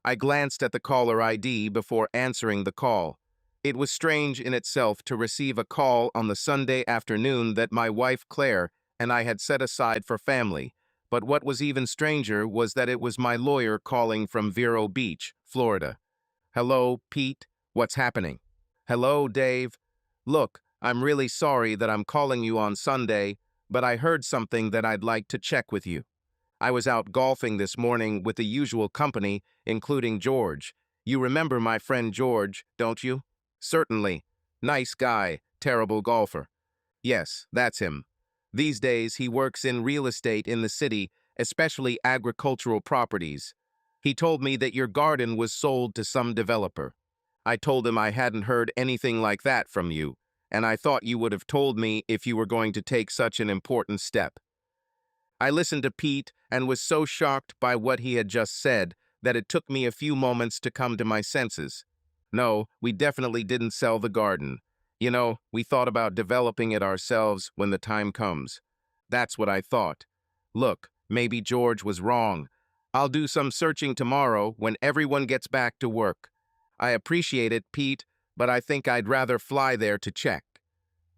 I glanced at the caller ID before answering the call. It was strange in itself to receive a call on the Sunday afternoon that my wife Claire and I had set aside for family, but what was even stranger was that it was my lawyer calling from Vero Beach, Florida. Hello, Pete. What's happening? Hello, Dave. Look, I'm really sorry that I'm calling you on Sunday, but I heard something that I'd like to check with you. I was out golfing this morning with the usual company, including George. You remember my friend George, don't you? Certainly. Nice guy, terrible golfer. Yes, that's him. These days, he works in real estate in the city, especially agricultural properties. He told me that your garden was sold to some developer. I told him I hadn't heard anything like that from you, and I thought you would have told me if you were going to take such an important step. I listened to Pete and was so shocked by what he had just said that it took me a few moments to come to my senses. No, we definitely didn't sell the garden. You know, we thought about developing it ourselves when the time comes. That's what I thought. Look, maybe George was wrong. I'll do some searching tomorrow when everyone gets back to work. I appreciate it, Pete, but I think I'd rather fly there to check.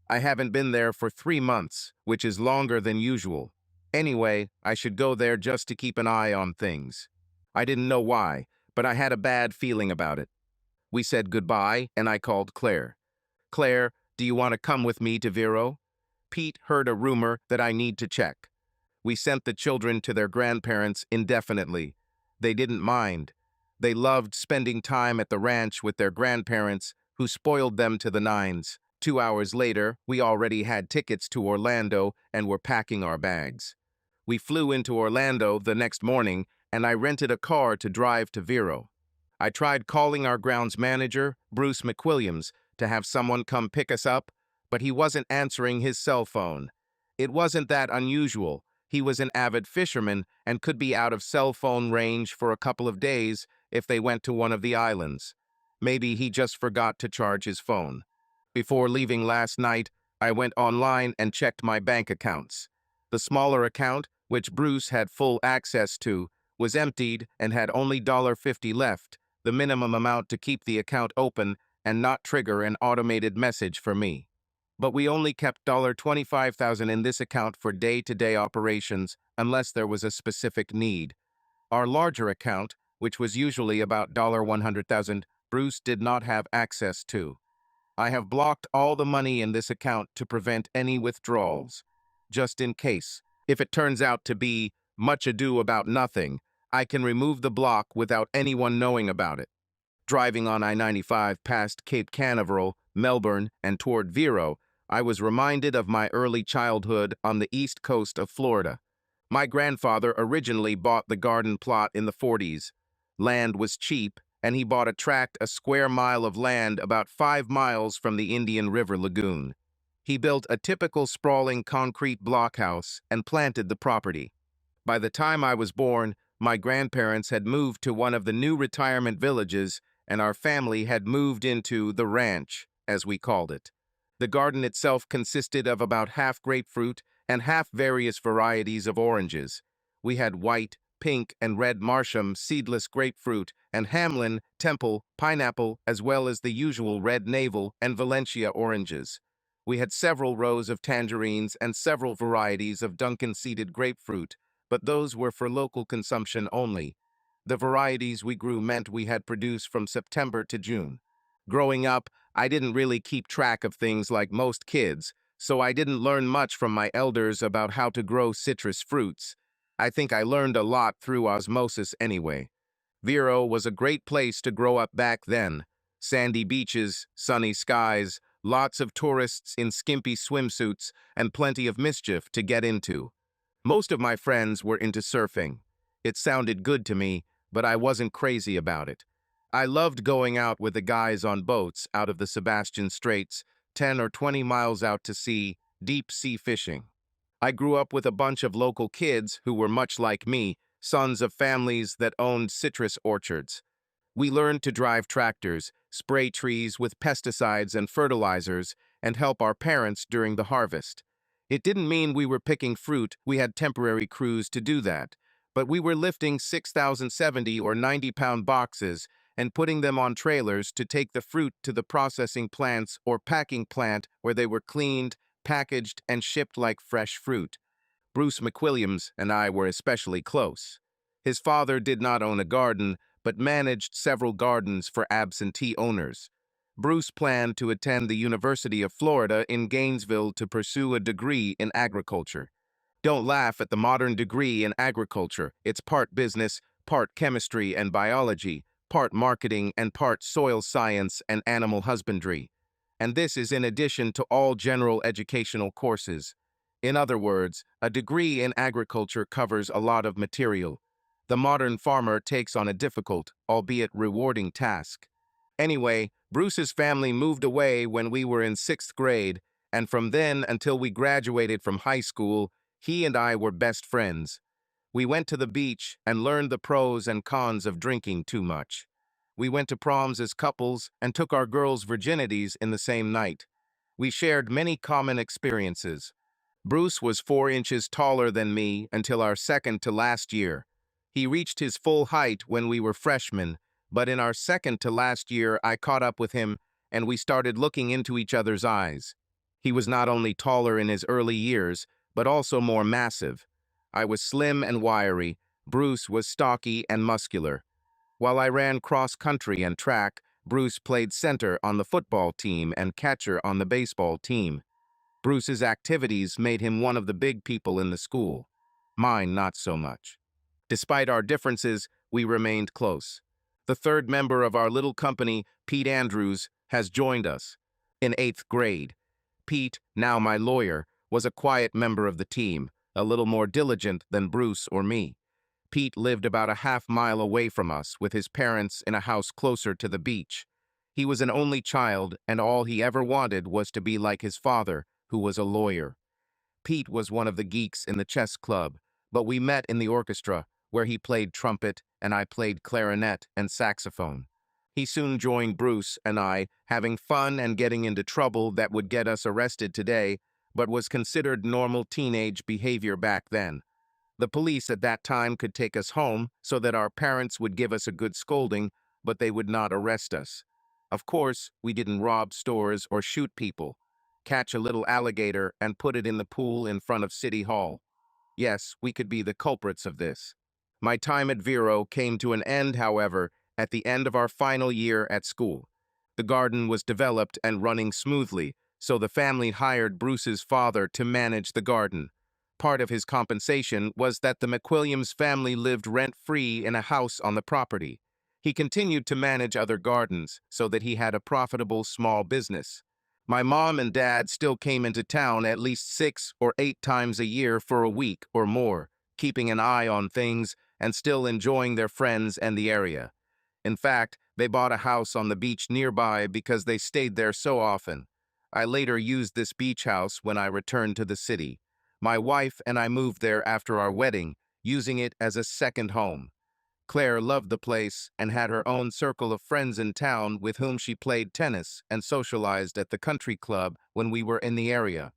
I haven't been there for 3 months, which is longer than usual. Anyway, I should go there just to keep an eye on things. I didn't know why, but I had a bad feeling about it. We said goodbye, and I called Claire. Claire, do you want to come with me to Vero? Pete heard a rumor that I need to check. We sent the children to their grandparents indefinitely. They didn't mind. They loved spending time at the ranch with their grandparents, who spoiled them to the nines. 2 hours later, we already had tickets to Orlando and were packing our bags. We flew into Orlando the next morning, and I rented a car to drive to Vero. I tried calling our grounds manager, Bruce McWilliams, to have someone come pick us up, but he wasn't answering his cell phone. It wasn't that unusual. He was an avid fisherman and could be out of cell phone range for a couple of days if they went to one of the islands. Maybe he just forgot to charge his phone. Before leaving last night, I went online and checked my bank accounts. The smaller account, which Bruce had full access to, was emptied and had only $50 left, the minimum amount to keep the account open and not trigger an automated message for me. But we only kept $25,000 in this account for day-to-day operations unless there was a specific need. Our larger account, which was usually about $100,000, Bruce did not have access to. I have blocked all the money in this account to prevent any withdrawals. Just in case. If it turns out to be much ado about nothing, I can remove the block without anyone knowing about it. Driving on I-95 past Cape Canaveral, Melbourne, and toward Vero, I was reminded of my early childhood on the east coast of Florida. My grandfather originally bought the garden plot in the 40s. Land was cheap, and he bought a tract a square mile of land about 5 miles from the Indian River Lagoon. He built a typical sprawling concrete blockhouse and planted the property. By the time I was born, my grandparents had moved to one of the new retirement villages, and our family had moved into the ranch, as we called it. The garden itself consisted of about half grapefruit and half various varieties of oranges. We had white, pink, and red Marsham seedless grapefruit, and Hamlin, Temple, pineapple, as well as the usual red Navel and Valencia oranges. We had several rows of tangerines and several varieties of Duncan-seeded grapefruit, but those were for local consumption only. The varieties we grew meant we had produce from September to June. Growing up, I didn't really keep track of things like most kids, so I didn't learn much from my elders about how to grow citrus fruits. I think I learned a lot through osmosis anyway. Vero was a great place to grow up back then. Sandy beaches, sunny skies, lots of tourists in skimpy swimsuits, and plenty of mischief to get into. Most of my friends were into surfing. It sounded good to me, but I wasn't crazy about it. I loved going out with the guys on boats out of the Sebastian Straits, 10 or 20 miles out to sea, deep sea fishing. I grew up with a bunch of local kids who were much like me, sons of families that owned citrus orchards. We learned to drive tractors, spray trees with pesticides and fertilizers, and help our parents during the harvest. It didn't mean we were picking fruit, we had temporary crews to do that, But we were lifting 6,070 or 90-pound boxes and putting them on trailers to take the fruit to the processing plants or packing plant where they were cleaned, packaged, and shipped like fresh fruit. Bruce McWilliams and I were especially close. His father did not own a garden, but managed several gardens for absentee owners. Bruce planned to attend the University of Florida in Gainesville to pursue a degree in agriculture. Don't laugh at the modern degree in agriculture. It's part business, part chemistry and biology, part marketing and part soil science and animal husbandry. And this is in addition to all general educational courses. In other words, a degree in agriculture covers a lot of material. The modern farmer takes on a difficult, albeit rewarding task. Anyway, Bruce's family moved away when we were in 6th grade, and from then until we graduated from high school, he and I were best friends. We went to the beach and learned the pros and cons of drinking too much. We went to proms as couples and took our girls' virginities in the same night. We shared many common experiences. Bruce was 4 inches taller than me until our second to last year. He reached his full height when we were freshmen, but in our second to last year I caught up with him and we started looking into each other's eyes. He was not only taller in his early years, but also more massive. I was slim and wiry. Bruce was stocky and muscular. While I ran cross-country and track, Bruce played center on the football team and catcher on the baseball team. Bruce's activities made him one of the big people in the school. Mine not so much. Despite our differences, we remained close. The third member of our little company, Pete Andrews, has joined us. In 8th grade, Pete, now my lawyer, was a quiet member of the team, a little more diligent than Bruce or me. Pete lived about a half-mile away from us with his parents in a house closer to the beach. He was an only child, and all he ever wanted was to be like his father, who was a lawyer. Pete was one of the geeks in the chess club, but we met in the orchestra, where he played trumpet and I played clarinet and saxophone. He soon joined Bruce and I, having fun and getting into trouble that would get us arrested today, but was considered normal teenage behavior back then. The police at that time could take us home so that our parents would give us a good scolding, but they would not arrest us. Of course, we didn't rob stores or shoot people, catch a little alligator and put it in the pool in front of City Hall. Yes, we could be the culprits of this. My time at Vero came to an end, however, at the end of our final year at school. The garden was developed and running smoothly, so the family hired Bruce's father to manage the garden. Part of his compensation was that the McWilliams family lived rent-free in a house on the property. He continued to manage other gardens so that he had a profitable small business. My mom and dad still came into town at least 6 or 8 times a year for a week or more, keeping an eye on things and still enjoying their friends and the area. In fact, they bought a house on the beach nearby because they stayed there so often. I later used this beach house when I returned to the city. My wife and I moved there after our wedding, using it as a second home. Claire loved the place and had her own circle of friends in town with whom she played tennis and socialized at the country club when we were in the area.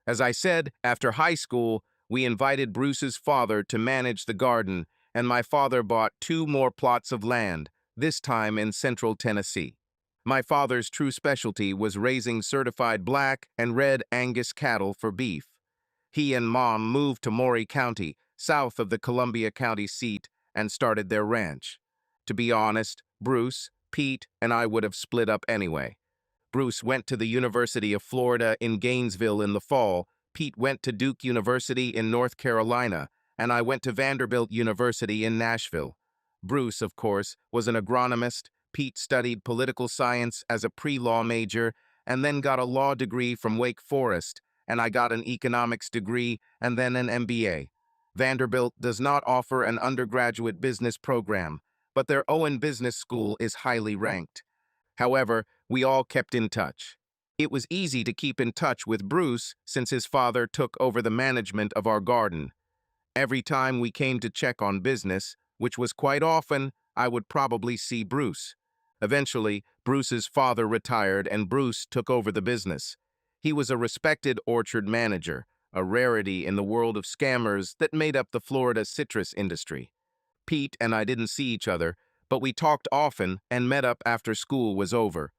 As I said, after high school, we invited Bruce's father to manage the garden, and my father bought 2 more plots of land, this time in central Tennessee. My father's true specialty was raising certified black and red Angus cattle for beef. He and Mom moved to Maury County, south of the Columbia County seat, and started their ranch. To be honest, Bruce, Pete, and I would have split up anyway. Bruce went to the University of Florida in Gainesville in the fall, Pete went to Duke University in North Carolina, and I went to Vanderbilt University in Nashville. Bruce, of course, was an agronomist. Pete studied political science as a pre-law major and then got a law degree from Wake Forest, and I got an economics degree and then an MBA. Vanderbilt does not offer an undergraduate business program, but their Owen Business School is highly ranked. However, we all kept in touch. It was easy to keep in touch with Bruce since his father took over the management of our garden. Every time we came to check on business, which was quite often, I would probably see Bruce. Eventually, Bruce's father retired and Bruce took over the business. He was a respected orchard manager, a rarity in the world of scammers that made up the Florida citrus industry. Pete and I didn't see each other, but we talked often and met up after school was over.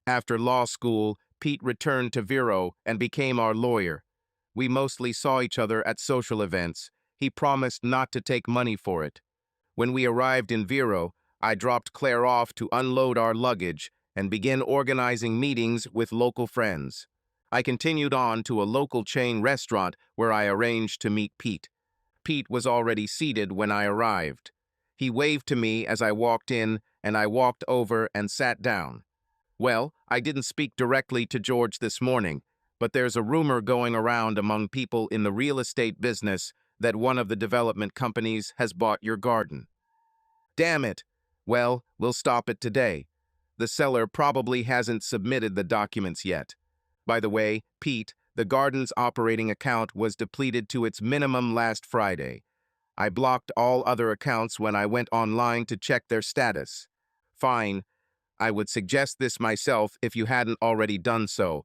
After law school, Pete returned to Vero and became our lawyer. We mostly saw each other at social events. He promised not to take money for it. When we arrived in Vero, I dropped Claire off to unload our luggage and begin organizing meetings with local friends. I continued on to a local chain restaurant where I arranged to meet Pete. Pete was already seated when I arrived. He waved to me as I walked in, and I walked over and sat down. Well, I didn't speak directly to George this morning, but there's a rumor going around among people in the real estate business that one of the development companies has bought your garden. Damn it! Well, we'll stop it today. The seller probably hasn't submitted the documents yet. By the way, Pete, the garden's operating account was depleted to its minimum last Friday. I blocked all other accounts when I went online to check their status. Fine, I would suggest this myself if you hadn't already done so,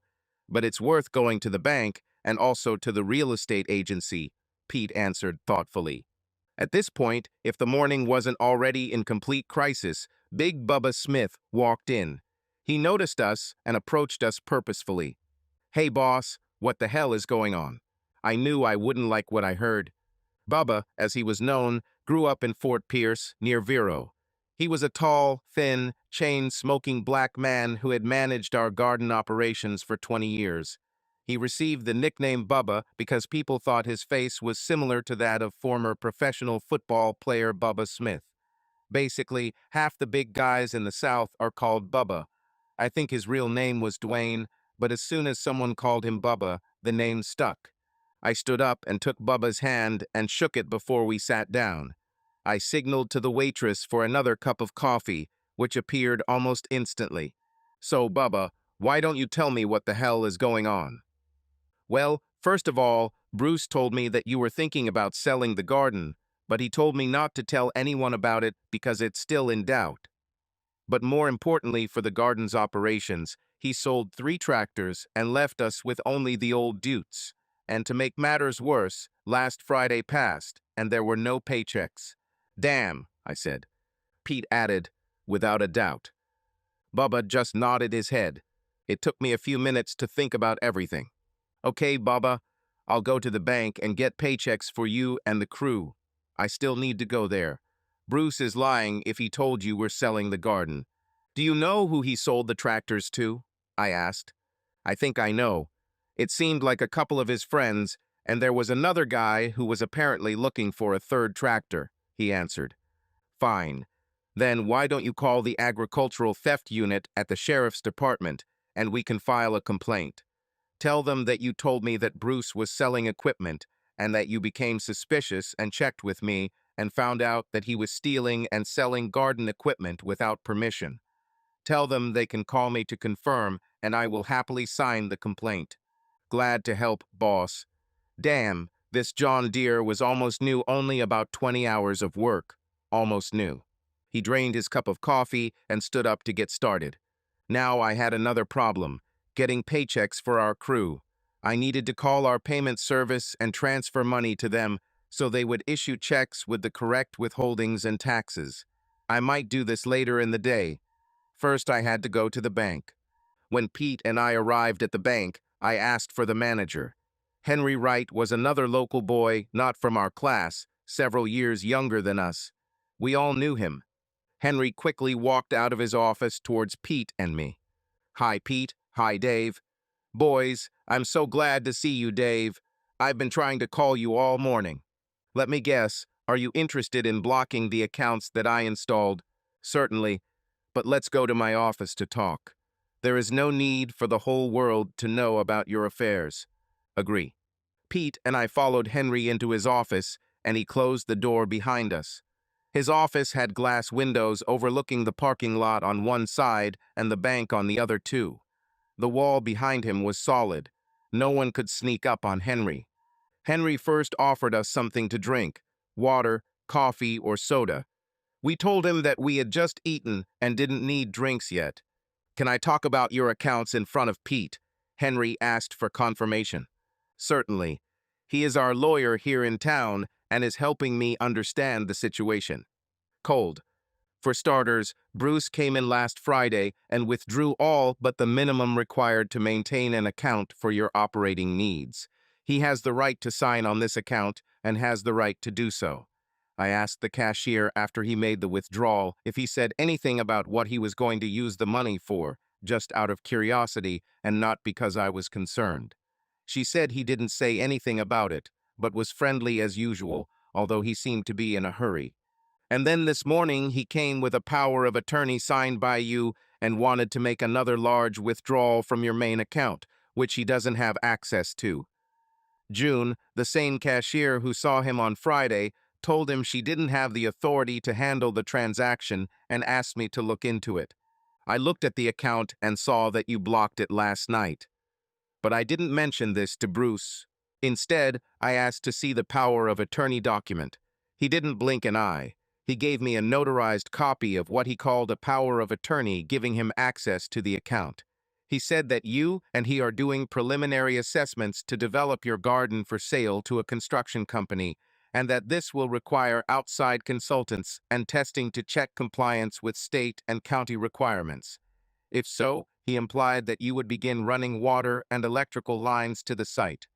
but it's worth going to the bank and also to the real estate agency, Pete answered thoughtfully. At this point, if the morning wasn't already in complete crisis, Big Bubba Smith walked in. He noticed us and approached us purposefully. Hey boss, what the hell is going on? I knew I wouldn't like what I heard. Bubba, as he was known, grew up in Fort Pierce, near Vero. He was a tall, thin, chain-smoking black man who had managed our garden operations for 20 years. He received the nickname Bubba because people thought his face was similar to that of former professional football player Bubba Smith. Basically, half the big guys in the South are called Bubba. I think his real name was Dwayne, but as soon as someone called him Bubba, the name stuck. I stood up and took Bubba's hand and shook it before we sat down. I signaled to the waitress for another cup of coffee, which appeared almost instantly. So, Bubba, why don't you tell me what the hell is going on? Well, first of all, Bruce told me that you were thinking about selling the garden, but he told me not to tell anyone about it because it's still in doubt. But more importantly for the garden's operations, he sold 3 tractors and left us with only the old Dutes. And to make matters worse, last Friday passed, and there were no paychecks. Damn, I said. Pete added, without a doubt. Bubba just nodded his head. It took me a few minutes to think about everything. Okay, Bubba, I'll go to the bank and get paychecks for you and the crew. I still need to go there. Bruce is lying if he told you we're selling the garden. Do you know who he sold the tractors to? I asked. I think I know. It seemed like a couple of his friends, and there was another guy who was apparently looking for a 3rd tractor, he answered. Fine. Then why don't you call the agricultural theft unit at the sheriff's department, and we can file a complaint. Tell them that you told me that Bruce was selling equipment, and that you became suspicious and checked with me and found out that he was stealing and selling garden equipment without permission. Tell them they can call me to confirm, and I will happily sign the complaint. Glad to help, boss. Damn, this John Deere was almost new only about 20 hours of work. Almost new. He drained his cup of coffee and stood up to get started. Now I had another problem, getting paychecks for our crew. I needed to call our payment service and transfer money to them so they would issue checks with the correct withholdings and taxes. I might do this later in the day. First, I had to go to the bank. When Pete and I arrived at the bank, I asked for the manager. Henry Wright was another local boy, not from our class, several years younger than us. We all knew him. Henry quickly walked out of his office towards Pete and me. Hi, Pete. Hi, Dave. Boys, I'm so glad to see you, Dave. I've been trying to call you all morning. Let me guess, are you interested in blocking the accounts that I installed? Certainly, but let's go to my office to talk. There is no need for the whole world to know about your affairs. Agree. Pete and I followed Henry into his office, and he closed the door behind us. His office had glass windows overlooking the parking lot on one side and the bank on the other too. The wall behind him was solid. No one could sneak up on Henry. Henry first offered us something to drink, water, coffee, or soda. We told him that we had just eaten and didn't need drinks yet. Can I talk about your accounts in front of Pete? Henry asked for confirmation. Certainly. He is our lawyer here in town and is helping me understand the situation. Cold. For starters, Bruce came in last Friday and withdrew all but the minimum required to maintain an account for your operating needs. He has the right to sign on this account and has the right to do so. I asked the cashier after he made the withdrawal if he said anything about what he was going to use the money for, just out of curiosity and not because I was concerned. She said he didn't say anything about it, but was friendly as usual, although he seemed to be in a hurry. And then this morning he came with a power of attorney signed by you and wanted to make another large withdrawal from your main account, which he doesn't have access to. June, the same cashier who saw him on Friday, told him she didn't have the authority to handle the transaction and asked me to look into it. I looked at the account and saw that you blocked it last night. But I didn't mention this to Bruce. Instead, I asked to see the power of attorney document. He didn't blink an eye. He gave me a notarized copy of what he called a power of attorney giving him access to the account. He said that you and he are doing preliminary assessments to develop your garden for sale to a construction company, and that this will require outside consultants and testing to check compliance with state and county requirements. If so, he implied that you would begin running water and electrical lines to the site.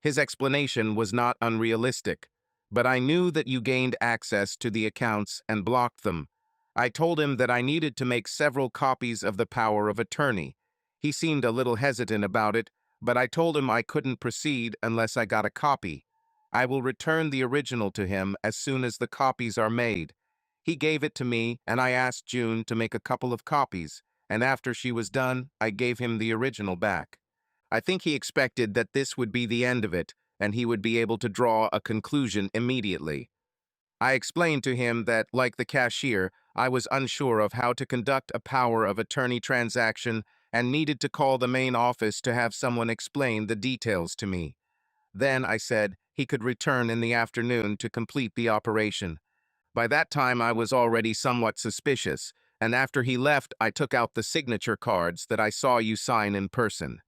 His explanation was not unrealistic, but I knew that you gained access to the accounts and blocked them. I told him that I needed to make several copies of the power of attorney. He seemed a little hesitant about it, but I told him I couldn't proceed unless I got a copy. I will return the original to him as soon as the copies are made. He gave it to me, and I asked June to make a couple of copies, and after she was done, I gave him the original back. I think he expected that this would be the end of it, and he would be able to draw a conclusion immediately. I explained to him that, like the cashier, I was unsure of how to conduct a power of attorney transaction and needed to call the main office to have someone explain the details to me. Then, I said, he could return in the afternoon to complete the operation. By that time, I was already somewhat suspicious, and after he left, I took out the signature cards that I saw you sign in person.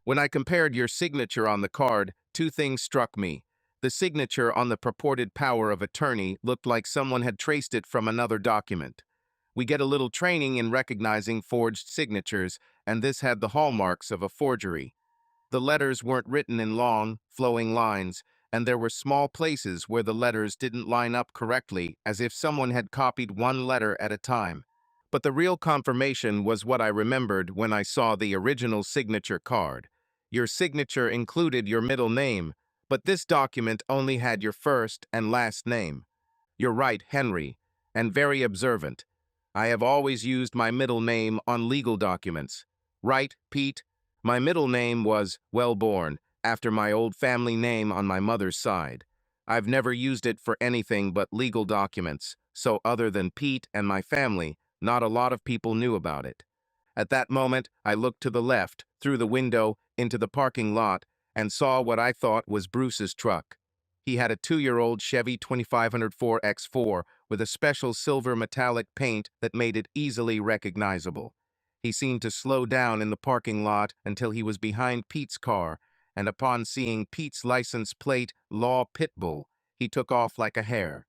When I compared your signature on the card, two things struck me. The signature on the purported power of attorney looked like someone had traced it from another document. We get a little training in recognizing forged signatures, and this had the hallmarks of a forgery. The letters weren't written in long, flowing lines, and there were small places where the letters didn't line up correctly, as if someone had copied one letter at a time. But the real confirmation was what I remembered when I saw the original signature card. Your signature included your middle name, but this document only had your first and last name. You're right, Henry, and very observant. I have always used my middle name on legal documents. Right, Pete? My middle name was Wellborn, after my old family name on my mother's side. I've never used it for anything but legal documents, so other than Pete and my family, not a lot of people knew about it. At that moment, I looked to the left, through the window, into the parking lot, and saw what I thought was Bruce's truck. He had a 2-year-old Chevy 2504 X4 with a special silver metallic paint that made it easily recognizable. He seemed to slow down in the parking lot until he was behind Pete's car, and upon seeing Pete's license plate, Law Pitbull, he took off like a hare.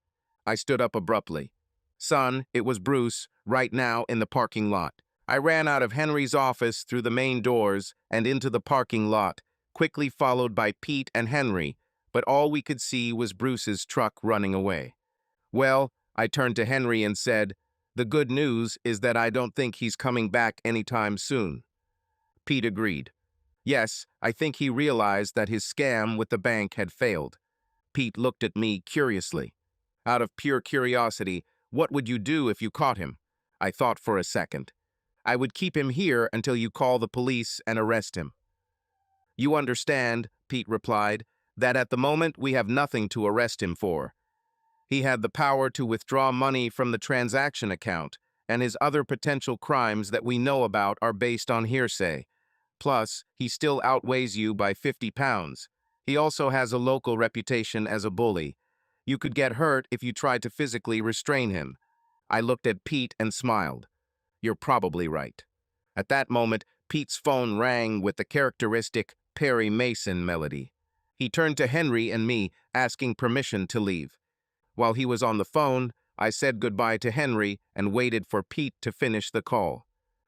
I stood up abruptly. Son, it was Bruce, right now in the parking lot. I ran out of Henry's office through the main doors and into the parking lot, quickly followed by Pete and Henry, but all we could see was Bruce's truck running away. Well, I turned to Henry and said, the good news is that I don't think he's coming back anytime soon. Pete agreed. Yes, I think he realized that his scam with the bank had failed. Pete looked at me curiously. Out of pure curiosity, what would you do if you caught him? I thought for a second. I would keep him here until you call the police and arrest him. You understand, Pete replied, that at the moment we have nothing to arrest him for. He had the power to withdraw money from the transaction account, and his other potential crimes that we know about are based on hearsay. Plus, he still outweighs you by 50 pounds. He also has a local reputation as a bully. You could get hurt if you tried to physically restrain him. I looked at Pete and smiled. You're probably right. At that moment, Pete's phone rang with the characteristic Perry Mason melody. He turned to Henry and me, asking permission to leave. While he was on the phone, I said goodbye to Henry and waited for Pete to finish the call.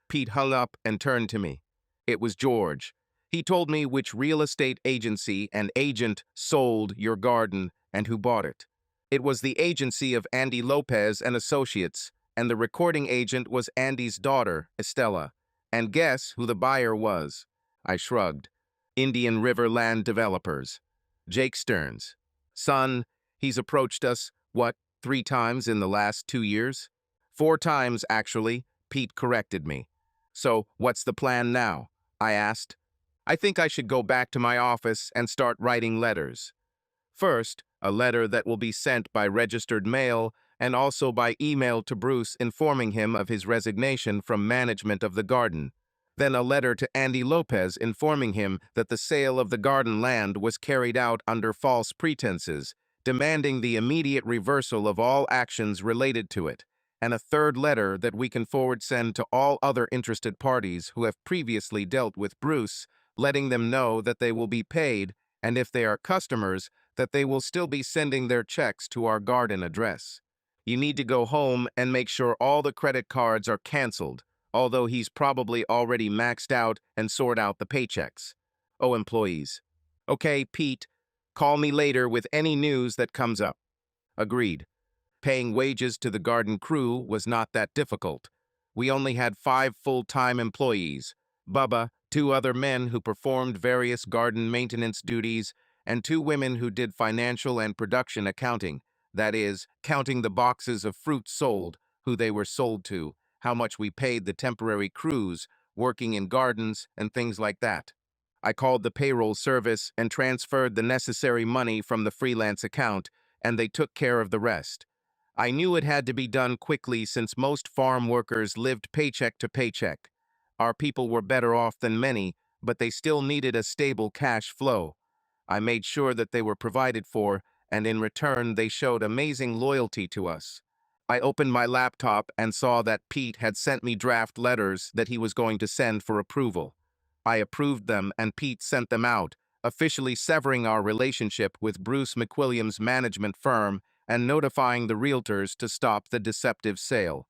Pete hung up and turned to me. It was George. He told me which real estate agency and agent sold your garden and who bought it. It was the agency of Andy Lopez and Associates, and the recording agent was Andy's daughter, Estella. And guess who the buyer was? I shrugged. Indian River Land Developers. Jake Stearns. Son, he's approached us, what, 3 times in the last 2 years? 4 times, actually, Pete corrected me. So, what's the plan now? I asked. I think I should go back to my office and start writing letters. First, a letter that will be sent by registered mail and also by email to Bruce informing him of his resignation from management of the garden. Then a letter to Andy Lopez informing him that the sale of the garden land was carried out under false pretenses, demanding the immediate reversal of all actions related to it, and a third letter that we can forward send to all other interested parties who have previously dealt with Bruce, letting them know that they will be paid, and if they are customers, that they will still be sending their checks to our garden address. You need to go home and make sure all the credit cards are canceled, although he's probably already maxed out, and sort out the paychecks. Oh, employees. Okay, Pete, call me later with any news that comes up. Agreed. Paying wages to the garden crew was not that difficult. We only had 5 full-time employees, Bubba, 2 other men who performed various garden maintenance duties, and 2 women who did financial and production accounting, that is, counting the boxes of fruit sold, who they were sold to, how much we paid the temporary crews, working in gardens, and things like that. I called the payroll service and transferred the necessary money from the freelance account, and they took care of the rest. I knew it had to be done quickly since most farm workers lived paycheck to paycheck. Our people were better off than many, but they still needed a stable cash flow. I made sure that they were provided for, and in return they showed amazing loyalty to us. I opened my laptop and saw that Pete had sent me draft letters that he was going to send for approval. I approved them and Pete sent them out, officially severing our relationship with Bruce McWilliams' management firm and notifying the realtors to stop the deceptive sale.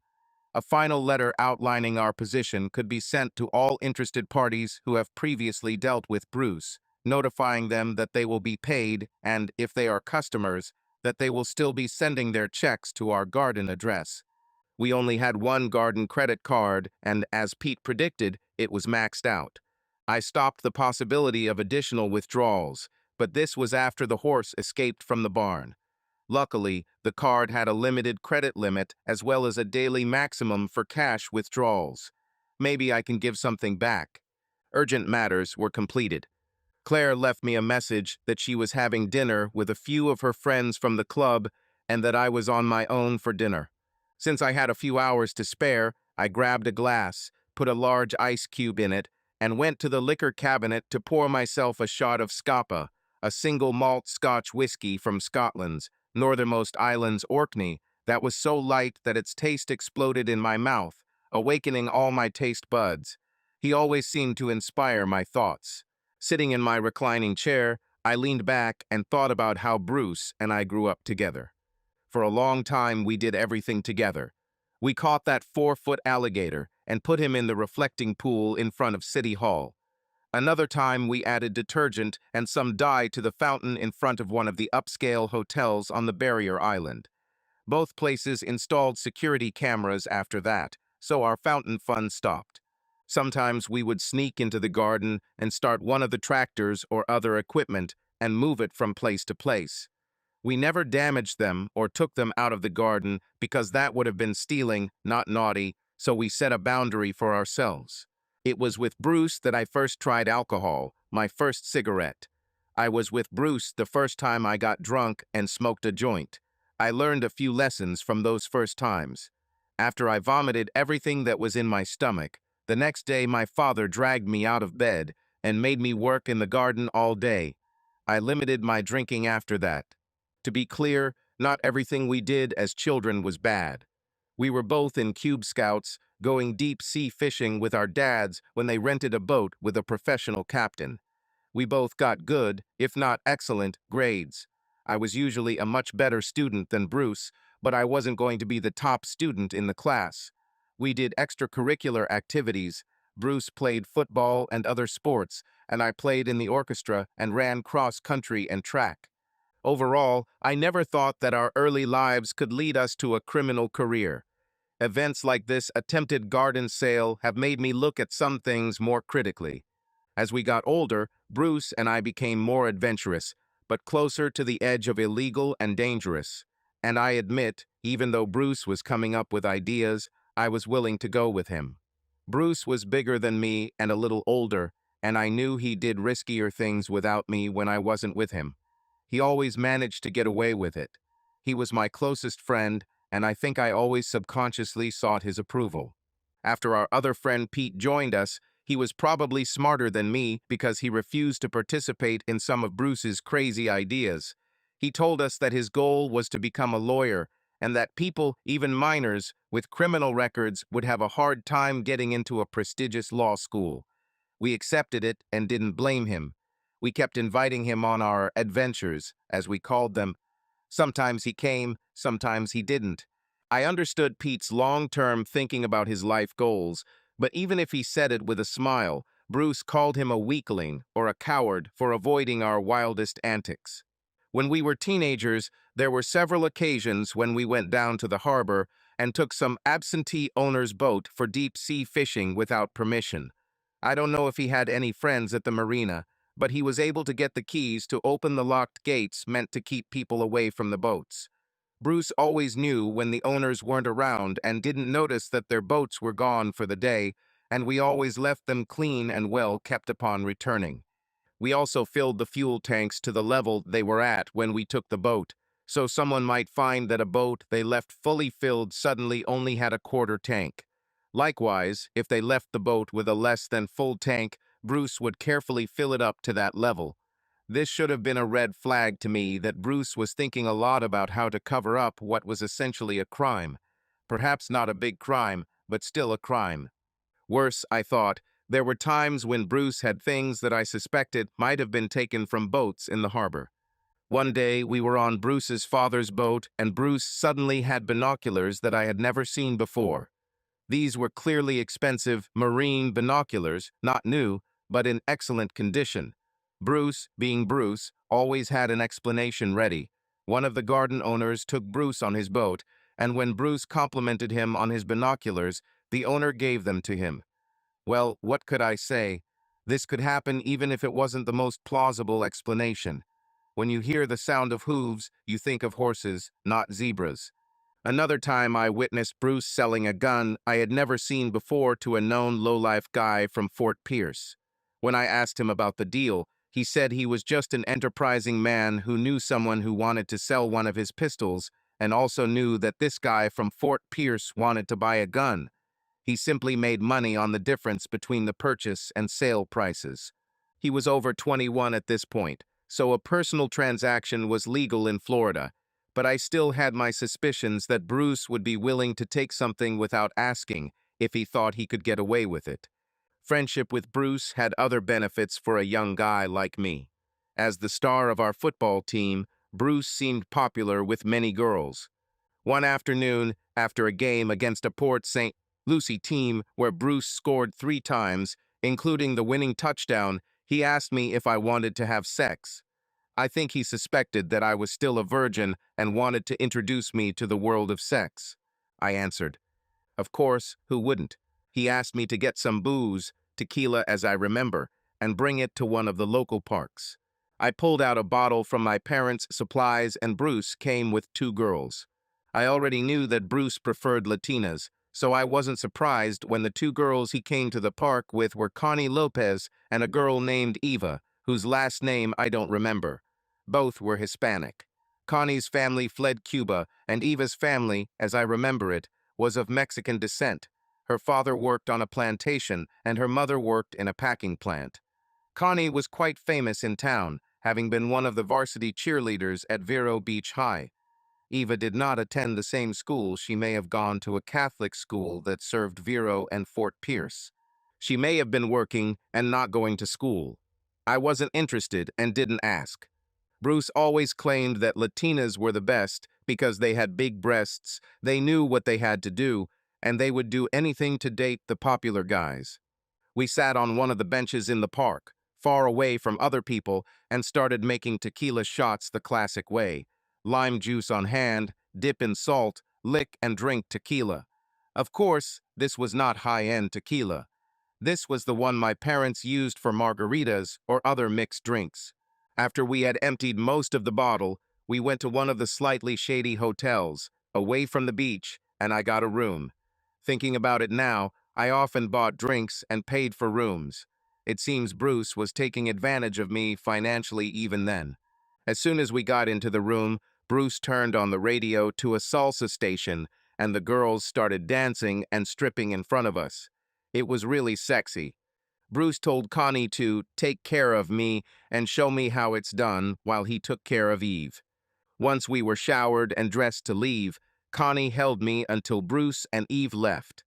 A final letter outlining our position could be sent to all interested parties who have previously dealt with Bruce, notifying them that they will be paid and, if they are customers, that they will still be sending their checks to our garden address. We only had 1 garden credit card, and as Pete predicted, it was maxed out. I stopped the possibility of additional withdrawals, but this was after the horse escaped from the barn. Luckily, the card had a limited credit limit as well as a daily maximum for cash withdrawals. Maybe I can give something back. Urgent matters were completed. Claire left me a message that she was having dinner with a few of her friends from the club and that I was on my own for dinner. Since I had a few hours to spare, I grabbed a glass, put a large ice cube in it, and went to the liquor cabinet to pour myself a shot of Scapa, a single malt Scotch whiskey from Scotland's northernmost island's Orkney, that was so light that its taste exploded in my mouth, awakening all my taste buds. He always seemed to inspire my thoughts. Sitting in my reclining chair, I leaned back and thought about how Bruce and I grew up together. For a long time, we did everything together. We caught that 4-foot alligator and put him in the reflecting pool in front of City Hall. Another time, we added detergent and some dye to the fountain in front of one of the upscale hotels on the barrier island. Both places installed security cameras after that, so our fountain fun stopped. Sometimes we would sneak into the garden and start one of the tractors or other equipment and move it from place to place. We never damaged them or took them out of the garden because that would have been stealing, not naughty, so we set a boundary for ourselves. It was with Bruce that I first tried alcohol, my first cigarette. I was with Bruce the first time I got drunk and smoked a joint. I learned a few lessons from those first times. After I vomited everything that was in my stomach, the next day my father dragged me out of bed and made me work in the garden all day. I limited my drinking after that. To be clear, not everything we did as children was bad. We were both in Cube Scouts, going deep-sea fishing with our dads when they rented a boat with a professional captain. We both got good, if not excellent, grades. I was usually a much better student than Bruce, but I wasn't going to be the top student in the class. We did extracurricular activities. Bruce played football and other sports, and I played in the orchestra and ran cross country and track. Overall, I never thought that our early lives could lead us to a criminal career. Events like this attempted garden sale have made me look at some things more critically. As we got older, Bruce and I became more adventurous, but closer to the edge of illegal and dangerous. And I admit, even though Bruce was coming up with ideas, I was willing to go with him. Bruce was bigger than me and a little older, and I knew he did riskier things without me when I wasn't with him. He always managed to get away with it. He was my closest friend, and I think I always subconsciously sought his approval. After our other friend Pete joined us, he was probably smarter than me because he refused to participate in some of Bruce's crazy ideas. He told us that his goal was to become a lawyer and that people, even minors, with criminal records would have a hard time getting into a prestigious law school. We accepted it and didn't blame him. We kept inviting him on our adventures, as we called them. Sometimes he came, sometimes he didn't. I understood Pete's long-term thinking about his life goals, but even if he said it with a smile, Bruce called him a weakling or a coward for avoiding our wildest antics. When we were teenagers, there were several occasions when we went down to the harbor and took some absentee owner's boat for deep-sea fishing without permission. I don't know if he had any friends at the marina, but he was able to get the keys to open the locked gates meant to keep people away from the boats. Bruce always knew when the owners weren't around and didn't notice that their boats were gone for the day, and we always left them clean and well kept upon returning. We also filled the fuel tanks to the level they were at when we took the boat, so someone might find that a boat they left fully filled suddenly only had a quarter tank. Likewise, if they left the boat with a less than full tank, Bruce would carefully fill it up to that level. This should have been a red flag to me that Bruce was thinking a lot about how to cover up what was essentially a crime. Perhaps not a big crime, but still a crime. Worse, I thought, there were times when Bruce had things that I suspected might have been taken from boats in the harbor. One day, we were on Bruce's father's boat, and Bruce suddenly had binoculars that I had never seen before. These were clearly expensive marine binoculars, not new, but in excellent condition. Bruce, being Bruce, always had an explanation ready. One of the garden owners took Bruce on his boat, and when Bruce complimented him on his binoculars, the owner gave them to him. Well, what could I say? This could happen even if it wasn't the most plausible explanation. When you hear the sound of hooves, you think of horses, not zebras. Another time I witnessed Bruce selling a gun I had never seen before to a known lowlife guy from Fort Pierce. When I asked him about the deal, he said he was just an enterprising man who knew someone who wanted to sell one of his pistols and also knew that this guy from Fort Pierce wanted to buy a gun. He simply made money on the difference between the purchase and sale prices. He was over 21 at this point, so a personal transaction was legal in Florida, but I still had my suspicions that Bruce would be willing to take something without asking if he thought he could get away with it. Friendship with Bruce had other benefits for a young guy like me. As the star of our football team, Bruce seemed popular with many girls. One afternoon, after a game against a Port St. Lucie team where Bruce scored 3 times, including the winning touchdown, he asked me if I wanted to have sex. I think he suspected that I was still a virgin and wanted to introduce me to the world of sex. I answered, of course, who wouldn't? He asked me to get some booze, tequila as I remember, and bring it to one of the local parks. I pulled out a bottle from my parents' supplies and Bruce came with 2 girls. I already knew that Bruce preferred Latinas, so I wasn't surprised when the 2 girls he came to the park with were Connie Lopez and a girl named Eva, whose last name I don't remember. Both were Hispanic. Connie's family fled Cuba, and Eva's family, as I remember it, was of Mexican descent. Her father worked on a plantation, and her mother worked in a packing plant. Connie was quite famous in town, having been one of the varsity cheerleaders at Vero Beach High. Eva did not attend the same school. She may have gone to a Catholic school that served Vero and Fort Pierce. She may have been working and not going to school. I wasn't interested and didn't ask. Bruce always claimed that Latinas were the best because they had big breasts, they knew what they had to do, and they would do anything to date the popular guys. We sat on one of the benches in the park, far away from other people, and started making tequila shots the classic way. Lime juice on hand, dip in salt, lick and drink tequila. Of course, this was not high-end tequila. This was the one my parents used for margaritas or other mixed drinks. After we had emptied most of the bottle, we went to one of the slightly shady hotels, away from the beach, and I got a room. Thinking about it now, I often bought drinks and paid for rooms. It seems Bruce was taking advantage of me financially even then. As soon as we got into the room, Bruce turned on the radio to a salsa station, and the girls started dancing and stripping in front of us. It was really sexy. Bruce told Connie to take care of me and show me how it's done while he took care of Eve. Once we were showered and dressed to leave, Connie held me until Bruce and Eve left.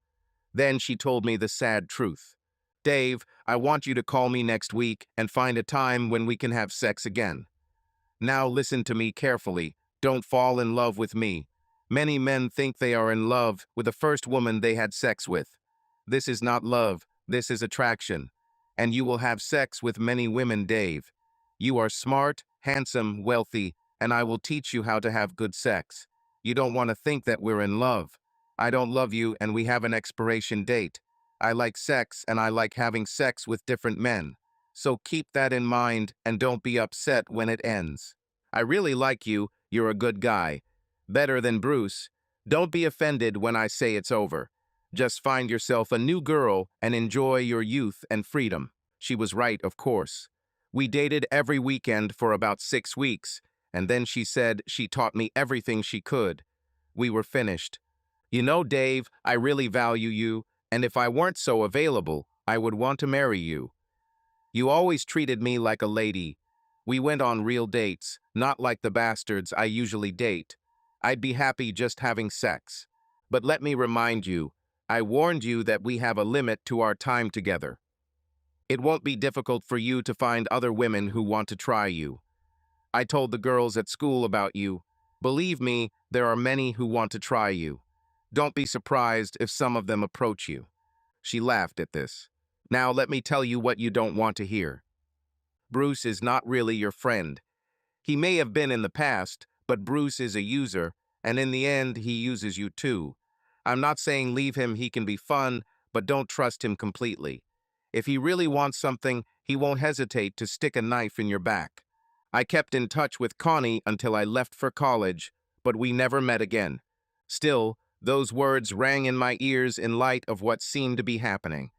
Then she told me the sad truth. Dave, I want you to call me next week and find a time when we can have sex again. Now listen to me carefully. Don't fall in love with me. Many men think they are in love with the first woman they had sex with. This is not love, this is attraction. And you will have sex with many women, Dave. You are smart, handsome, wealthy, and I will teach you how to have good sex. You don't want to think that we're in love. I don't love you and we have an expiration date. I like sex and I like having sex with different men. So keep that in mind and don't be upset when it ends. I really like you, you're a good guy. Better than Bruce. Don't be offended when I say it's over. Just find yourself a new girl and enjoy your youth and freedom. She was right, of course. We dated every weekend for about 6 weeks, and then she said she taught me everything she could. We were finished. You know, Dave, I really value you, and if I weren't so available, I would want to marry you. You always treated me like a lady. We went on real dates, not like the bastards I usually date. I'd be happy just having sex. But let me remind you, I warned you that we have a limit to our time together. It won't be difficult for you to find other women who want to try you. I told the girls at school about you. Believe me, there are many who want to try you. Don't be surprised if some of them approach you. She laughed at this. Now let me tell you what you don't want to hear. Bruce is not really your friend. He may have been in the past, but Bruce is a user, and in the end, he uses you too. I'm not saying leave him, he can be fun, but don't trust him completely. If he really wants something, he won't hesitate to stick a knife in your back. I kept in touch with Connie until I left for college, but we never met again. Still, those words rang in my ears in light of what seemed to be happening.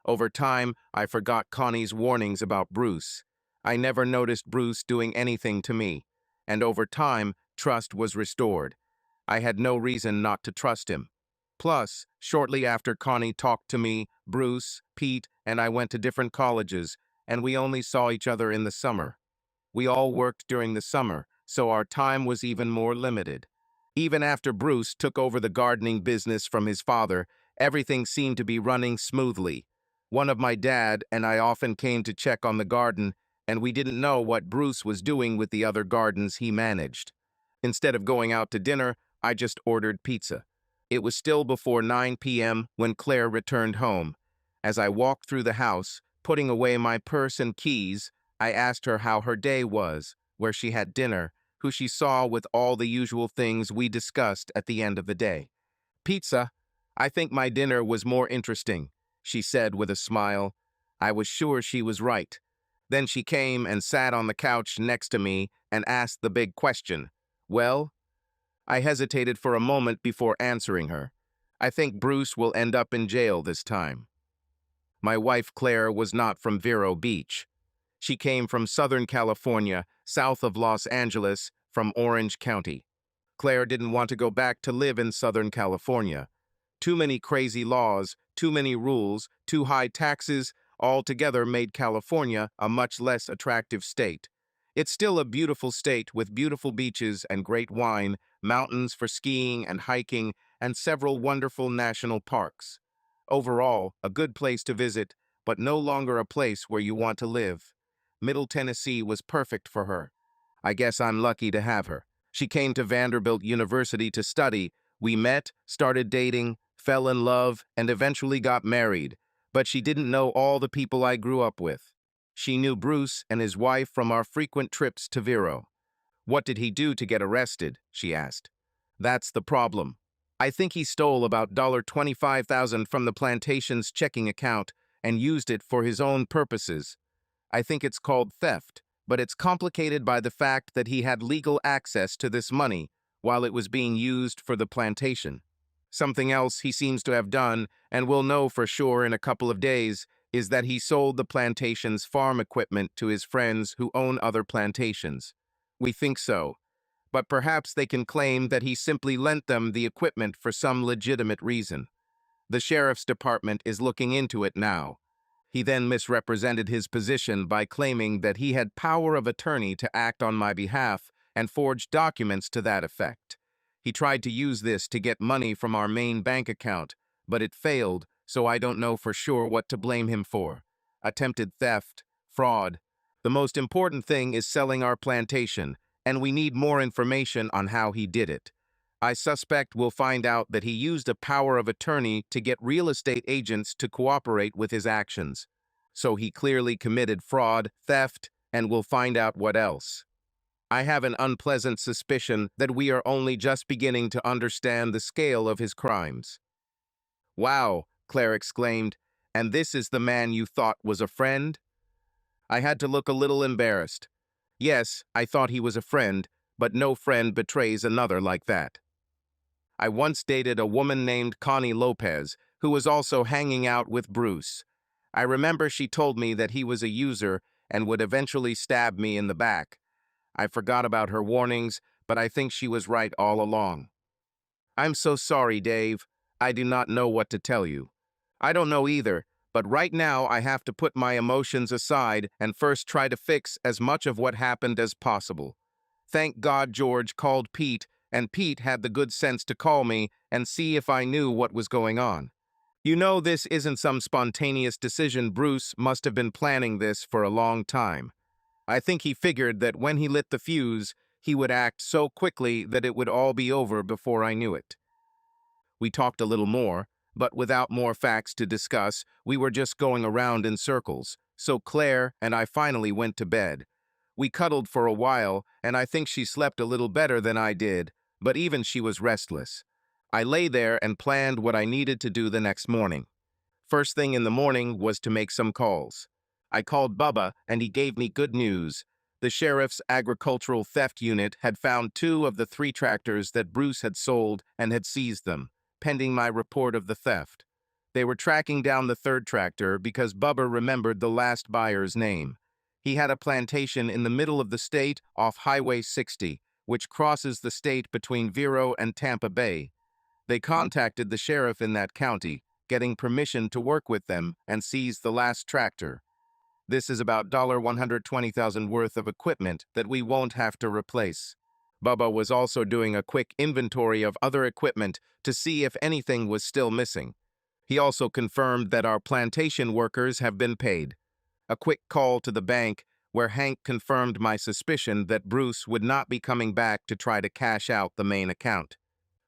Over time, I forgot Connie's warnings about Bruce. I never noticed Bruce doing anything to me, and over time, trust was restored. I had no reason not to trust him. Plus, shortly after Connie talked to me, Bruce, Pete, and I went to different colleges, and we only saw each other in the summer. We all worked during the summer, so our time was even more limited. Even after Bruce took over the gardening business from his father, everything seemed to be running smoothly. One of my dad and I often came to check on the garden, and we didn't know what Bruce was doing with the other gardens he managed. Instead of going out to dinner, I just ordered pizza. It was still before 9 p.m. when Claire returned home. As I walked through the house, putting away my purse and keys, I asked her how her day was, where she had dinner, who she saw with all the usual things we discussed at the end of the day. Pizza. I think my dinner was more interesting, she said with a smile. I was sure she was right. Then she came and sat on the couch next to me and asked the big question. Well, I hesitated for a moment before answering her. I think Bruce will end up in jail this time. My wife Claire was not from Vero Beach. She came from Southern California, south of Los Angeles, from Orange County. Claire didn't want to go back to live in Southern California. Too many crazy laws, too many rules, too high taxes, all together made California a much less attractive state. It's still a beautiful state with beautiful beaches and great wine, mountains for skiing and hiking, and several wonderful national parks. Overall, a good place to visit, but no longer a place where you want to live. Middle Tennessee was perfect for her. I guess I'm lucky to have her. She came to Vanderbilt University to study. We met, started dating, fell in love, and eventually got married. But she didn't know all the people I grew up with. She knew Bruce and his wife from our frequent trips to Vero. What did he do to get arrested? She asked. That's the problem. I think he stole about $25,000 from the plantation's checking account and used it for his own purposes. I think it's called theft, but it's complicated by the fact that he had legal access to this money while it was being used for the plantation. Something else he seems to have done, and we'll know for sure in a couple of days, is that he sold the plantation's farm equipment to his friends who own other plantations. We think so, but perhaps they can claim that he simply lent them the equipment for some legitimate reason. The sheriff's department is looking into it now. He then misrepresented his position by claiming that he had power of attorney to act on my behalf and forged documents to that effect. He tried to use this to get money from our main bank account, but it failed, so I don't know for sure what to blame him for. Attempted theft, fraud. The most important thing is selling our plantation, and we need more information on how he did it. I suspect we'll find out that he used a power of attorney to get real estate agents to cooperate with his actions. So he clearly committed fraud, theft, and we'll find out what else. I have an unpleasant suspicion that we are only just beginning to understand the scale of his crimes. Wow, Claire exclaimed, and this is the man you thought was a friend? I had to look a little embarrassed. Yes, I thought he was a friend, but no friend betrays another like that. I once dated a woman named Connie Lopez, who was also hanging out with Bruce. I remember she told me that he was a user and would eventually stab me in the back. I forgot about her warnings, but I think she was right all along. I'm so sorry, Dave. I do not know what to tell you. I don't know either, but right now I have to put my emotions aside and first try to fix as much of what happened as possible. Thank God George called Pete, and Pete had the good sense to call me and see if I knew what was going on. You know, this isn't some spontaneous decision. Bruce must have been planning this for a long time. I think he figured that when he lit the fuse, he would act so quickly that it would all be over before I knew it. We talked a little more, but without more facts to discuss, we were just going around in circles, so Claire and I finally went to bed. We cuddled for a while, and I think she slept a little better than I did, but even she was restless. I lay there and planned what I needed to do the next morning. First thing in the morning was to make some calls. I called Bubba, and he gave me good news. The sheriff's agricultural theft unit had found 2 of the 3 tractors that Bruce had sold and had seized them, pending my report of the theft. They were tracking down the 3rd tractor because Bubba remembered the last buyer's name. He had a plantation in the middle of the state off Highway 60, which crosses the state between Vero and Tampa Bay. They contacted the sheriff in that county, getting permission to work with them and seize the last tractor. This is about $120,000 worth of equipment that we won't have to replace. Bubba was also doing a quick inventory of other equipment to see if anything was still missing. He also confirmed that our plantation workers have been paid. A quick call to the bank where Hank confirmed my suspicion that Bruce would not be coming back to try to cash out the main account.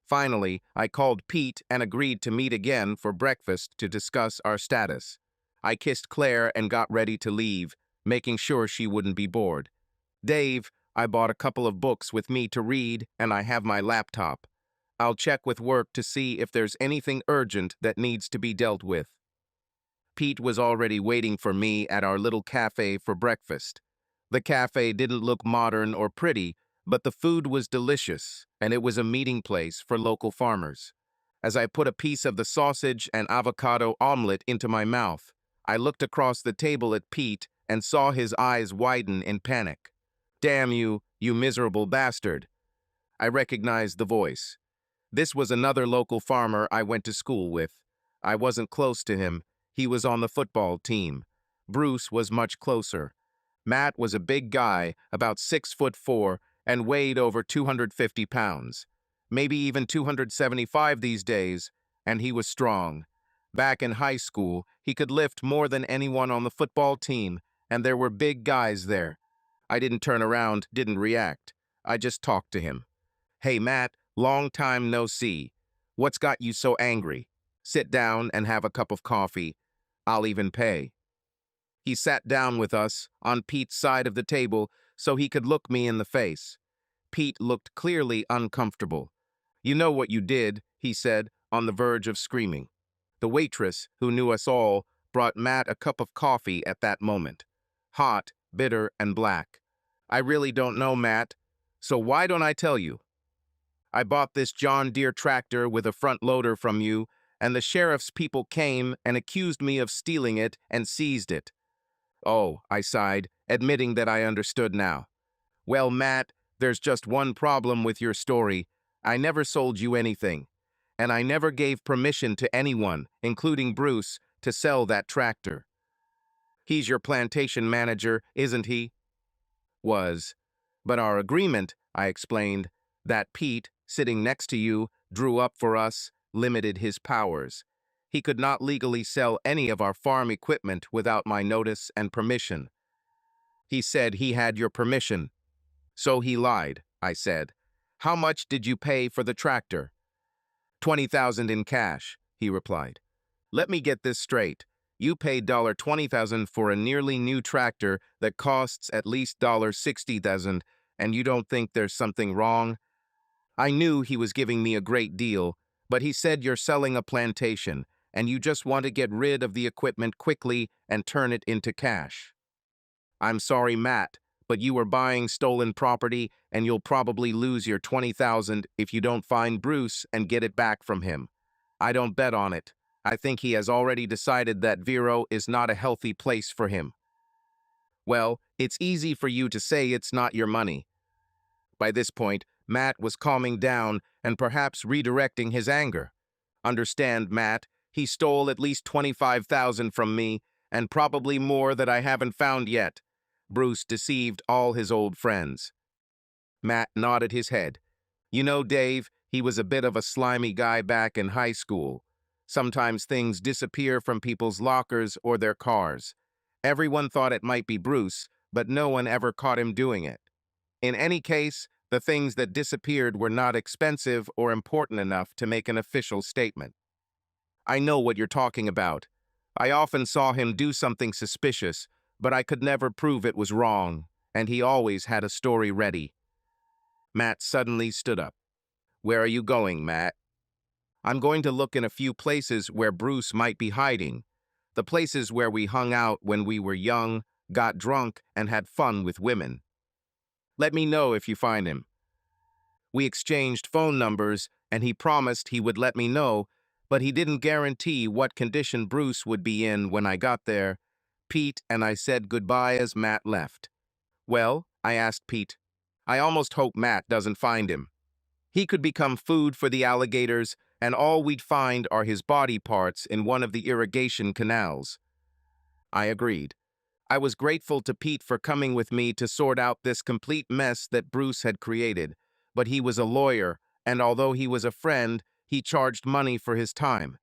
Finally, I called Pete and agreed to meet again for breakfast to discuss our status. I kissed Claire and got ready to leave, making sure she wouldn't be bored. Dave, I bought a couple of books with me to read, and I have my laptop. I'll check with work to see if there's anything urgent that needs to be dealt with. Pete was already waiting for me at our little cafe for breakfast. The cafe didn't look modern or pretty, but the food was delicious, and it was a meeting place for local farmers. As I put a piece of the sausage and avocado omelet into my mouth, I looked across the table at Pete and saw his eyes widen in panic. "Damn you, you miserable bastard." I recognized the voice. This was another local farmer I went to school with. I wasn't close to him. He was on the football team. Bruce was much closer. Matt was a big guy, about 6'4", and weighed over 250 pounds. Maybe even 275 these days, and he was strong. Back in high school, he could lift more than anyone on the football team, and there were big guys there. I didn't turn around, didn't react. I just talked to him. Hey, Matt, long time no see. What's got you so angry? Sit down and have a cup of coffee. I'll even pay. He sat down with us on Pete's side of the table so he could look me in the face. Pete looked clearly uncomfortable. You know what you did, he said, on the verge of screaming. The waitress, who knew us all, brought Matt a cup of coffee at that moment. Hot, bitter, and black. I really don't know, Matt. So why don't I tell you? I bought this John Deere tractor with a front loader from you, and the sheriff's people came and accused me of stealing it and seized it. Oh, I sighed, admitting that I understood now. Well, Matt, there's just one problem with your story. I never sold you anything. And I never gave permission to anyone, including Bruce, to sell that tractor. He's your plantation manager, isn't he? Was. But our agreement, I explained, that Pete, sitting next to you, drew up for us, limited his powers. He could not legally sell any of our farm equipment without my notice and permission. He said he had your permission. So he lied, I said. How much did you pay for the tractor? $20,000 in cash, he replied. Let me get this straight. You paid $20,000 for a nearly new tractor that costs at least $60,000, and you don't think there's something wrong? I knew he was giving me a great deal, but he said you're selling a plantation, and you just want to get rid of the equipment quickly and turn it into cash. I'm sorry, Matt, but you are buying stolen property, and you'll probably lose your $20,000 if you don't find Bruce and get it back from him. I don't bet on it. I think he has already decided that Vero is not a healthy place for him. Well, it's easy for you to say it's not your money. By this point, Matt was calming down and perhaps redirecting his anger. Understand, Matt, he stole at least $25,000 from me, and probably more that I haven't found yet. Bruce deceived all his old friends. Matt nodded his head. You know, Dave, he was a bit of a slimy guy back in high school. Sometimes things disappear from people's lockers or their cars. Everyone thought it might be Bruce, but no one ever caught him doing it. In any case, the things that disappeared were not expensive or important enough to make an official statement. I know what you're talking about. I often saw him do something suspicious, but I could never prove it was wrong, and he always had a story ready. Matt suddenly stood up. Where are you going, Matt? I'm going to look in a few places where Bruce might be hiding. The places where we hung out when we were young, got drunk, and had fun with women. Let me know if you find him. We exchanged phone numbers, and he promised he would let me know, but he didn't guarantee what condition Bruce would be in when I got there. Pete and I said goodbye as Matt left. Well, I asked Pete. I almost hope Matt doesn't find him. He could become food for the alligators, and all we'd find are his body parts in one of the irrigation canals. I agreed. I was grateful to Pete for coming with me to sort out this complete mess that Bruce had created, but he was a lawyer, and although he was a friend, he charged money for his time.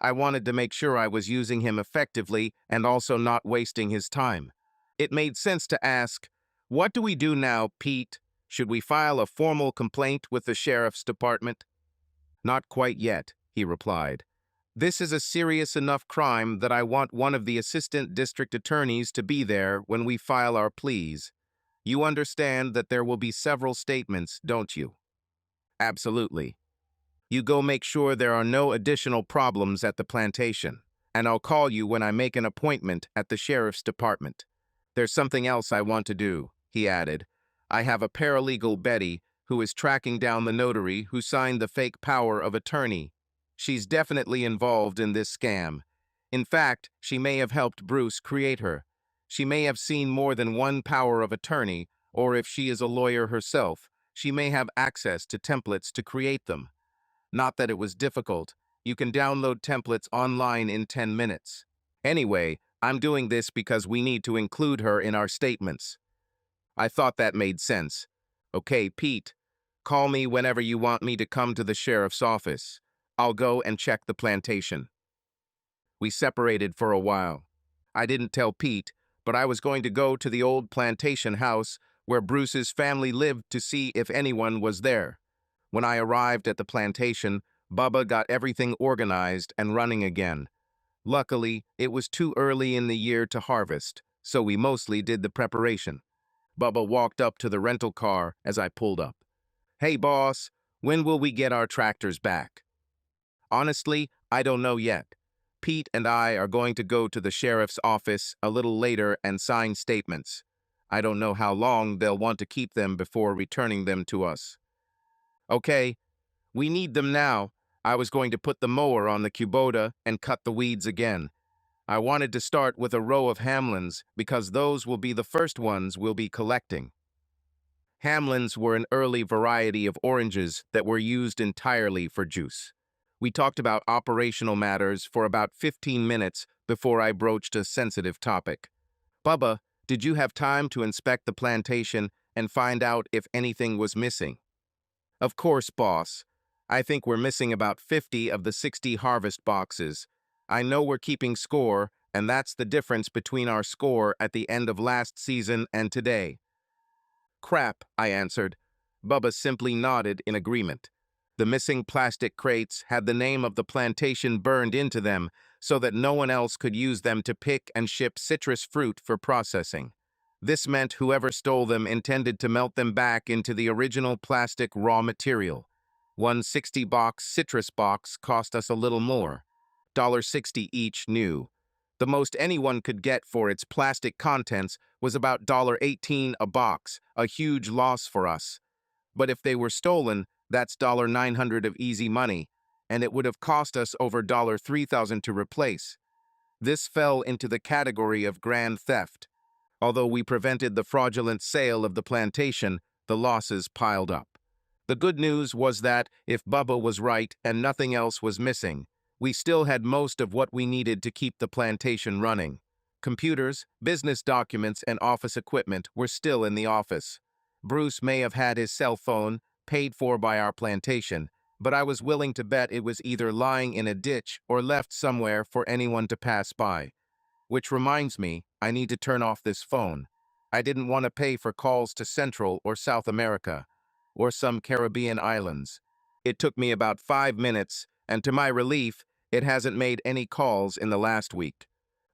I wanted to make sure I was using him effectively and also not wasting his time. It made sense to ask, what do we do now, Pete? Should we file a formal complaint with the sheriff's department? Not quite yet, he replied. This is a serious enough crime that I want one of the assistant district attorneys to be there when we file our pleas. You understand that there will be several statements, don't you? Absolutely. You go make sure there are no additional problems at the plantation, and I'll call you when I make an appointment at the sheriff's department. There's something else I want to do, he added. I have a paralegal, Betty, who is tracking down the notary who signed the fake power of attorney. She's definitely involved in this scam. In fact, she may have helped Bruce create her. She may have seen more than one power of attorney, or if she is a lawyer herself, she may have access to templates to create them. Not that it was difficult. You can download templates online in 10 minutes. Anyway, I'm doing this because we need to include her in our statements. I thought that made sense. Okay, Pete, call me whenever you want me to come to the sheriff's office. I'll go and check the plantation. We separated for a while. I didn't tell Pete, but I was going to go to the old plantation house where Bruce's family lived to see if anyone was there. When I arrived at the plantation, Bubba got everything organized and running again. Luckily, it was too early in the year to harvest, so we mostly did the preparation. Bubba walked up to the rental car as I pulled up. "Hey, boss, when will we get our tractors back?" "Honestly, I don't know yet. Pete and I are going to go to the sheriff's office a little later and sign statements. I don't know how long they'll want to keep them before returning them to us." "Okay, we need them now. I was going to put the mower on the Kubota and cut the weeds again. I wanted to start with a row of Hamlins because those will be the first ones we'll be collecting." Hamlins were an early variety of oranges that were used entirely for juice. We talked about operational matters for about 15 minutes before I broached a sensitive topic. "Bubba, did you have time to inspect the plantation and find out if anything was missing?" "Of course, boss. I think we're missing about 50 of the 60 harvest boxes. I know we're keeping score, and that's the difference between our score at the end of last season and today." "Crap," I answered. Bubba simply nodded in agreement. The missing plastic crates had the name of the plantation burned into them so that no one else could use them to pick and ship citrus fruit for processing. This meant whoever stole them intended to melt them back into the original plastic raw material. One 60-box citrus box cost us a little more, $1.60 each new. The most anyone could get for its plastic contents was about $1.18 a box, a huge loss for us. But if they were stolen, that's $900 of easy money, and it would have cost us over $3,000 to replace. This fell into the category of grand theft. Although we prevented the fraudulent sale of the plantation, the losses piled up. The good news was that, if Bubba was right and nothing else was missing, we still had most of what we needed to keep the plantation running. Computers, business documents, and office equipment were still in the office. Bruce may have had his cell phone, paid for by our plantation, but I was willing to bet it was either lying in a ditch or left somewhere for anyone to pass by. Which reminds me, I need to turn off this phone. I didn't want to pay for calls to Central or South America, or some Caribbean islands. It took me about 5 minutes, and to my relief, it hasn't made any calls in the last week.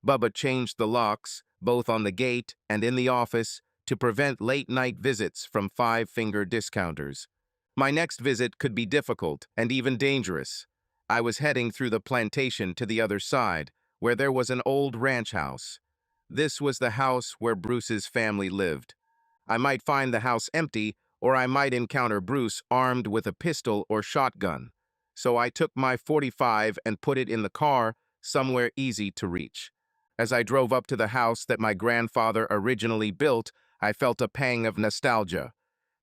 Bubba changed the locks, both on the gate and in the office, to prevent late-night visits from five-finger discounters. My next visit could be difficult and even dangerous. I was heading through the plantation to the other side, where there was an old ranch house. This was the house where Bruce's family lived. I might find the house empty, or I might encounter Bruce armed with a pistol or shotgun. So I took my .45 and put it in the car, somewhere easy to reach. As I drove up to the house that my grandfather originally built, I felt a pang of nostalgia.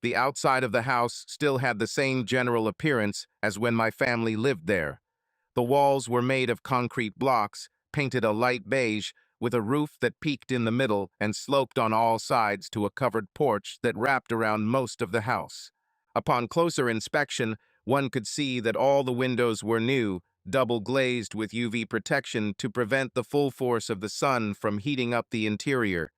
The outside of the house still had the same general appearance as when my family lived there. The walls were made of concrete blocks, painted a light beige, with a roof that peaked in the middle and sloped on all sides to a covered porch that wrapped around most of the house. Upon closer inspection, one could see that all the windows were new, double-glazed with UV protection to prevent the full force of the sun from heating up the interior.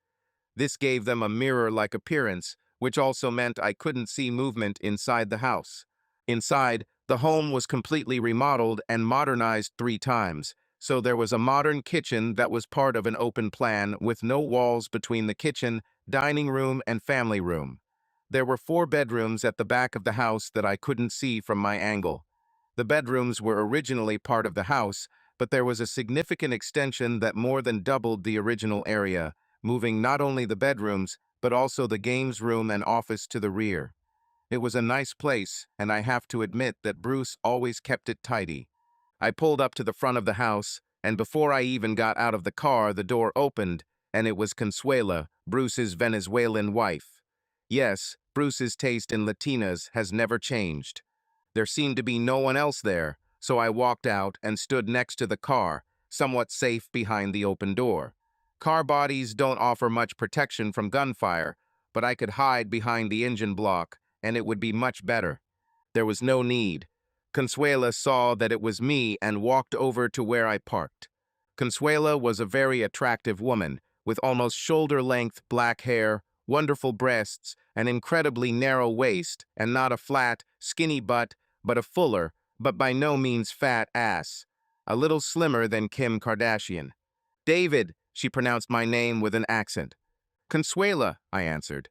This gave them a mirror-like appearance, which also meant I couldn't see movement inside the house. Inside, the home was completely remodeled and modernized 3 times, so there was a modern kitchen that was part of an open plan with no walls between the kitchen, dining room, and family room. There were 4 bedrooms at the back of the house that I couldn't see from my angle. The bedrooms were originally part of the house, but there was a significant extension that more than doubled the original area, moving not only the bedrooms, but also the games room and office to the rear. It was a nice place, and I have to admit that Bruce always kept it tidy. I pulled up to the front of the house, and before I even got out of the car, the door opened, and it was Consuela, Bruce's Venezuelan wife. Yes, Bruce's taste in Latinas has never changed. There seemed to be no one else there, so I walked out and stood next to the car, somewhat safe behind the open door. Car bodies don't offer much protection from gunfire, but I could hide behind the engine block, and it would be much better. There was no need. Consuela saw that it was me and walked over to where I parked. Consuela was a very attractive woman, with almost shoulder-length black hair, wonderful breasts, an incredibly narrow waist, and not a flat, skinny butt, but a fuller, but by no means fat ass. A little slimmer than Kim Kardashian. David, she pronounced my name with an accent. Consuela, I answered.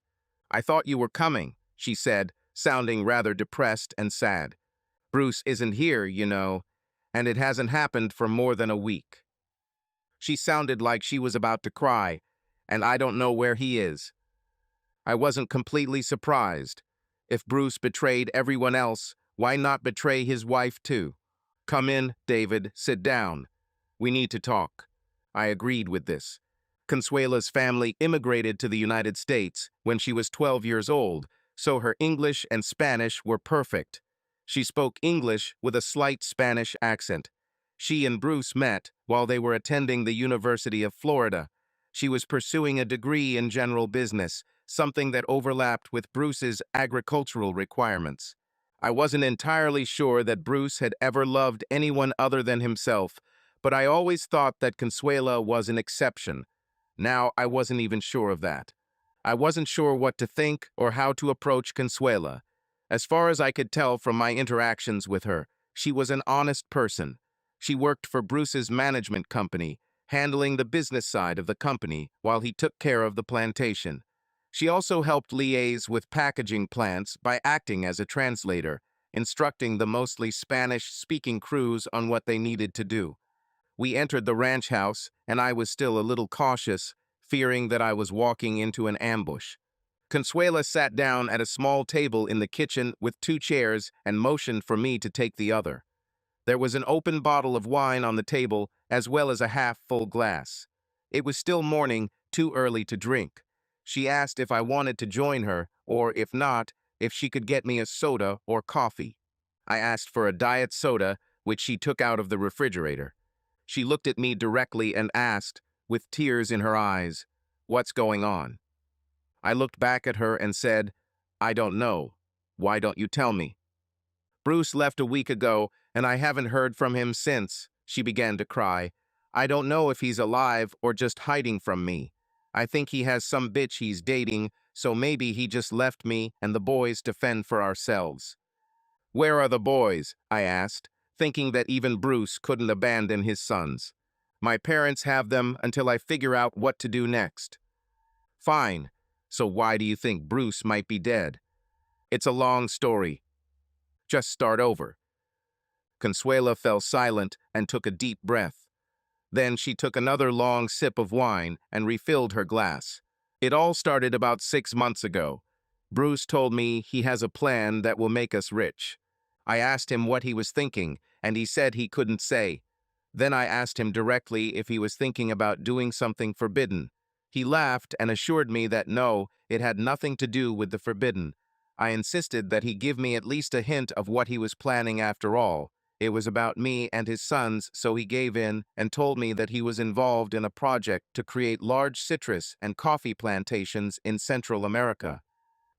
I thought you were coming, she said, sounding rather depressed and sad. Bruce isn't here, you know, and it hasn't happened for more than a week. She sounded like she was about to cry, and I don't know where he is. I wasn't completely surprised. If Bruce betrayed everyone else, why not betray his wife too? Come in, David, sit down. We need to talk. I agreed with this. Consuela's family immigrated to the United States when she was 12 years old, so her English and Spanish were perfect. She spoke English with a slight Spanish accent. She and Bruce met while they were attending the University of Florida. She was pursuing a degree in general business, something that overlapped with Bruce's agricultural requirements. I wasn't entirely sure that Bruce had ever loved anyone other than himself, but I always thought that Consuela was an exception. Now I wasn't even sure of that. I wasn't sure what to think or how to approach Consuela. As far as I could tell from my interactions with her, she was an honest person. She worked for Bruce's management company, handling the business side of the company while he took care of the plantation. She also helped liaise with packaging plants by acting as a translator, instructing the mostly Spanish-speaking crews on what they needed to do. We entered the ranch house, and I was still a little cautious, fearing that I was walking into an ambush. Consuela sat down at a small table in the kitchen with 2 chairs and motioned for me to take the other. There was an open bottle of wine on the table, as well as a half-full glass. It was still morning, too early to drink. She asked if I wanted to join her, or if not, if she could get me a soda or coffee. I asked for a diet soda, which she took out of the refrigerator. She looked at me directly and asked, with tears in her eyes, "What's going on?" I looked back at her and said, "I don't know. Why don't you tell me?" "Bruce left a week ago, and I haven't heard from him since," she began to cry. "I don't know if he's alive or just hiding from me. I think he has some bitch he's dating, so maybe he just left me and the boys to fend for ourselves." "Where are the boys?" I asked, thinking that even Bruce couldn't abandon his sons. "My parents have them until I figure out what to do next." "Fine. So why do you think Bruce might be dead?" "It's a long story. Just start over." Consuela fell silent and took a deep breath. Then she took another long sip of wine and refilled her glass. "It all started about 6 months ago. Bruce told me he has a plan that will make us rich. I asked him what he was thinking, and he said he couldn't say. Then I asked him directly if he was thinking about doing something forbidden. He laughed and assured me that no, it had nothing to do with the forbidden. I insisted that he give me at least a hint of what he was planning after all. It was about me and his sons, so he gave in and told me that he was involved in a project to create large citrus and coffee plantations in Central America.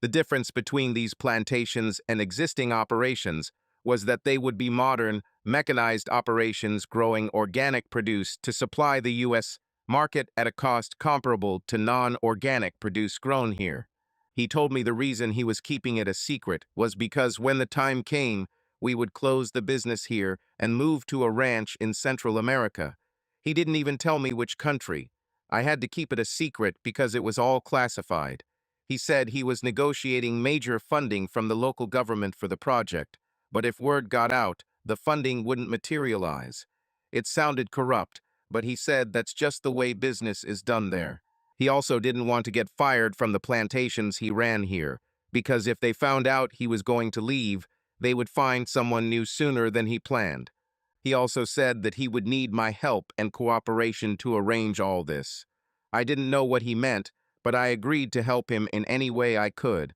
The difference between these plantations and existing operations was that they would be modern, mechanized operations growing organic produce to supply the U.S. market at a cost comparable to non-organic produce grown here. He told me the reason he was keeping it a secret was because when the time came, we would close the business here and move to a ranch in Central America. He didn't even tell me which country. I had to keep it a secret because it was all classified. He said he was negotiating major funding from the local government for the project, but if word got out, the funding wouldn't materialize. It sounded corrupt, but he said that's just the way business is done there. He also didn't want to get fired from the plantations he ran here, because if they found out he was going to leave, they would find someone new sooner than he planned. He also said that he would need my help and cooperation to arrange all this. I didn't know what he meant, but I agreed to help him in any way I could.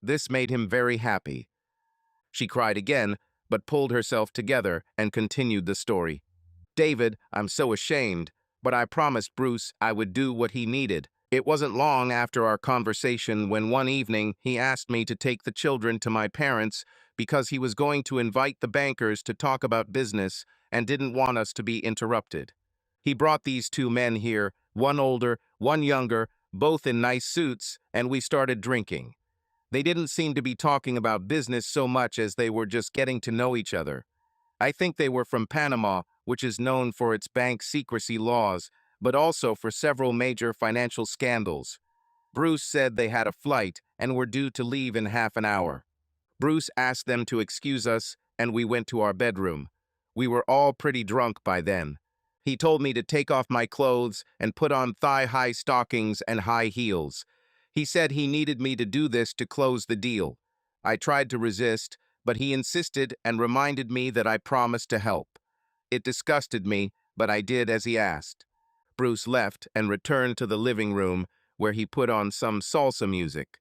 This made him very happy. She cried again, but pulled herself together and continued the story. "David, I'm so ashamed, but I promised Bruce I would do what he needed. It wasn't long after our conversation when one evening he asked me to take the children to my parents because he was going to invite the bankers to talk about business and didn't want us to be interrupted. He brought these 2 men here, one older, one younger, both in nice suits, and we started drinking. They didn't seem to be talking about business so much as they were just getting to know each other. I think they were from Panama, which is known for its bank secrecy laws, but also for several major financial scandals. Bruce said they had a flight and were due to leave in half an hour. Bruce asked them to excuse us, and we went to our bedroom. We were all pretty drunk by then. He told me to take off my clothes and put on thigh-high stockings and high heels. He said he needed me to do this to close the deal. I tried to resist, but he insisted and reminded me that I promised to help. It disgusted me, but I did as he asked. Bruce left and returned to the living room, where he put on some salsa music.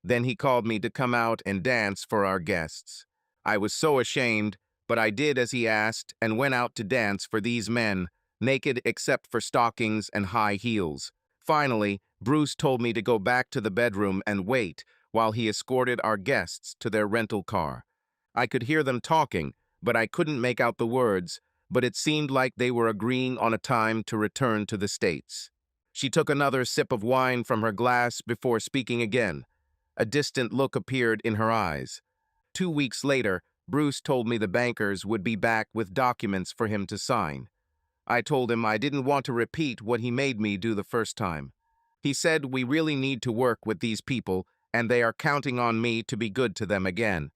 Then he called me to come out and dance for our guests. I was so ashamed, but I did as he asked and went out to dance for these men, naked except for stockings and high heels. Finally, Bruce told me to go back to the bedroom and wait while he escorted our guests to their rental car. I could hear them talking, but I couldn't make out the words, but it seemed like they were agreeing on a time to return to the States. She took another sip of wine from her glass before speaking again. A distant look appeared in her eyes. 2 weeks later, Bruce told me the bankers would be back with documents for him to sign. I told him I didn't want to repeat what he made me do the first time. He said we really need to work with these people, and they are counting on me to be good to them again.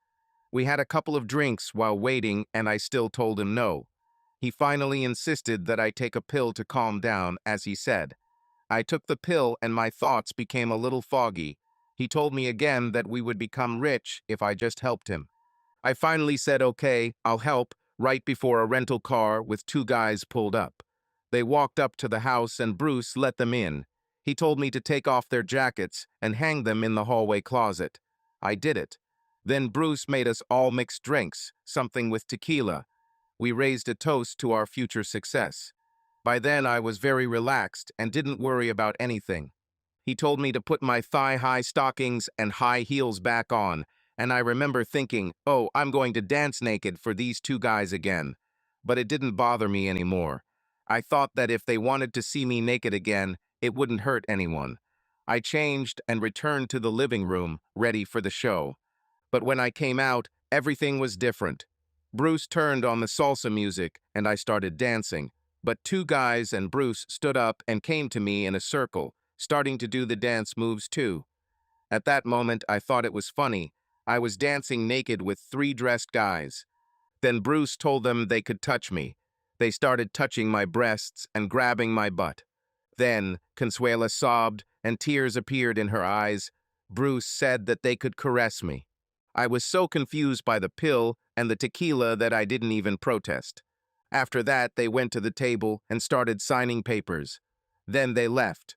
We had a couple of drinks while waiting, and I still told him no. He finally insisted that I take a pill to calm down, as he said. I took the pill and my thoughts became a little foggy. He told me again that we would become rich if I just helped him. I finally said, okay, I'll help, right before a rental car with two guys pulled up. They walked up to the house and Bruce let them in. He told me to take off their jackets and hang them in the hallway closet. I did it. Then Bruce made us all mix drinks, something with tequila. We raised a toast to our future success. By then I was very relaxed and didn't worry about anything. He told me to put my thigh-high stockings and high heels back on, and I remember thinking, oh, I'm going to dance naked for these two guys again. But it didn't bother me anymore. I thought that if they wanted to see me naked again, it wouldn't hurt anyone. I changed and returned to the living room, ready for the show. But when I came out, everything was different. Bruce turned on the salsa music, and I started dancing. But two guys and Bruce stood up and came to me in a circle, starting to do the dance moves too. At that moment, I thought it was funny. I was dancing naked with three dressed guys. Then Bruce told them they could touch me. They started touching my breasts and grabbing my butt. Then, Consuela sobbed and tears appeared in her eyes. Bruce said that they could caress me. I was so confused by the pill and the tequila that I didn't even protest. After that, they went to the table and started signing papers. Then they left.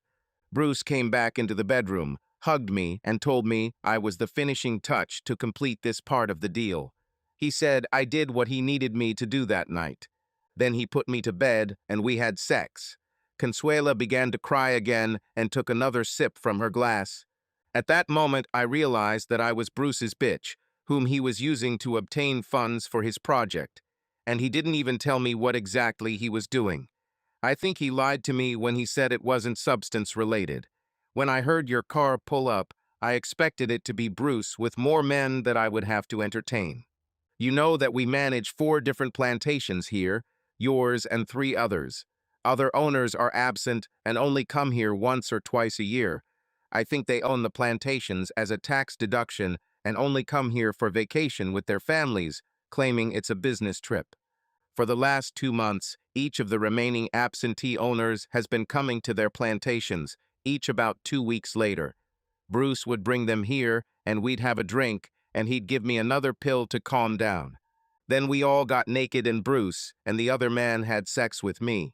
Bruce came back into the bedroom, hugged me, and told me I was the finishing touch to complete this part of the deal. He said I did what he needed me to do that night. Then he put me to bed, and we had sex. Consuela began to cry again and took another sip from her glass. At that moment, I realized that I was Bruce's bitch, whom he was using to obtain funds for his project. And he didn't even tell me what exactly he was doing. I think he lied to me when he said it wasn't substance-related. When I heard your car pull up, I expected it to be Bruce with more men that I would have to entertain. You know that we manage 4 different plantations here, yours and 3 others. Other owners are absent and only come here once or twice a year. I think they own the plantations as a tax deduction and only come here for vacation with their families, claiming it's a business trip. For the last 2 months, each of the remaining absentee owners has been coming to their plantations, each about 2 weeks later. Bruce would bring them here, and we'd have a drink, and he'd give me another pill to calm down. Then we all got naked in Bruce, and the other man had sex with me.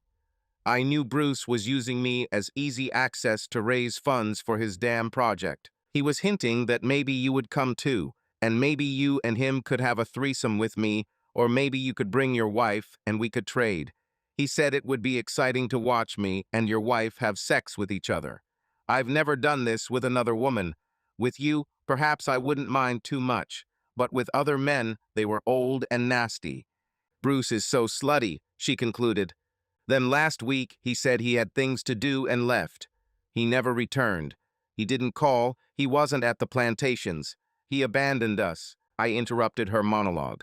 I knew Bruce was using me as easy access to raise funds for his damn project. He was hinting that maybe you would come too, and maybe you and him could have a threesome with me, or maybe you could bring your wife and we could trade. He said it would be exciting to watch me and your wife have sex with each other. I've never done this with another woman. With you, perhaps I wouldn't mind too much, but with other men, they were old and nasty. Bruce is so slutty, she concluded. Then last week, he said he had things to do and left. He never returned. He didn't call. He wasn't at the plantations. He abandoned us. I interrupted her monologue.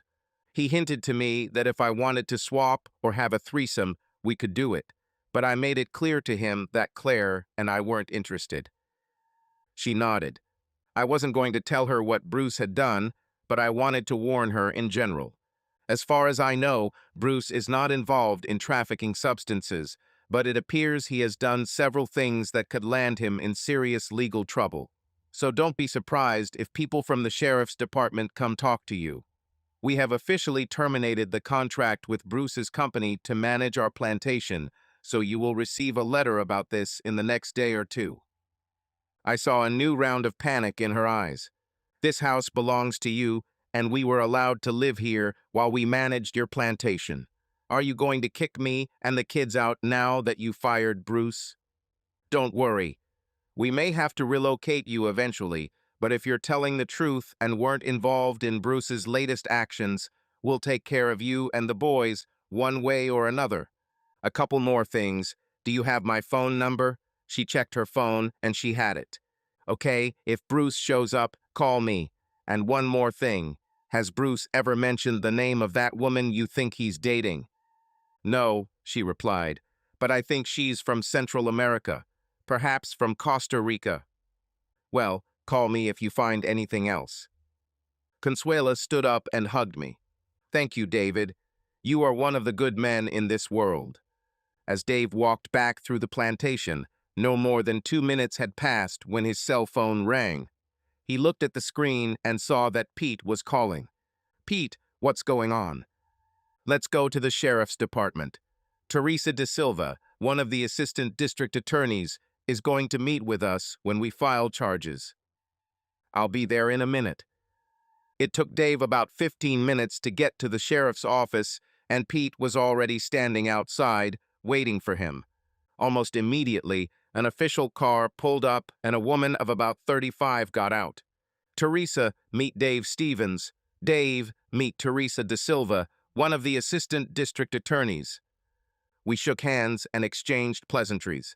He hinted to me that if I wanted to swap or have a threesome, we could do it. But I made it clear to him that Claire and I weren't interested. She nodded. I wasn't going to tell her what Bruce had done, but I wanted to warn her in general. As far as I know, Bruce is not involved in trafficking substances, but it appears he has done several things that could land him in serious legal trouble. So don't be surprised if people from the sheriff's department come talk to you. We have officially terminated the contract with Bruce's company to manage our plantation, so you will receive a letter about this in the next day or two. I saw a new round of panic in her eyes. This house belongs to you, and we were allowed to live here while we managed your plantation. Are you going to kick me and the kids out now that you fired Bruce? Don't worry. We may have to relocate you eventually, but if you're telling the truth and weren't involved in Bruce's latest actions, we'll take care of you and the boys one way or another. A couple more things. Do you have my phone number? She checked her phone and she had it. Okay, if Bruce shows up, call me. And one more thing. Has Bruce ever mentioned the name of that woman you think he's dating? No, she replied, but I think she's from Central America, perhaps from Costa Rica. Well, call me if you find anything else. Consuela stood up and hugged me. Thank you, David. You are one of the good men in this world. As Dave walked back through the plantation, no more than 2 minutes had passed when his cell phone rang. He looked at the screen and saw that Pete was calling. Pete, what's going on? Let's go to the sheriff's department. Teresa De Silva, one of the assistant district attorneys, is going to meet with us when we file charges. I'll be there in a minute. It took Dave about 15 minutes to get to the sheriff's office, and Pete was already standing outside, waiting for him. Almost immediately, an official car pulled up and a woman of about 35 got out. Teresa, meet Dave Stevens. Dave, meet Teresa De Silva, one of the assistant district attorneys. We shook hands and exchanged pleasantries.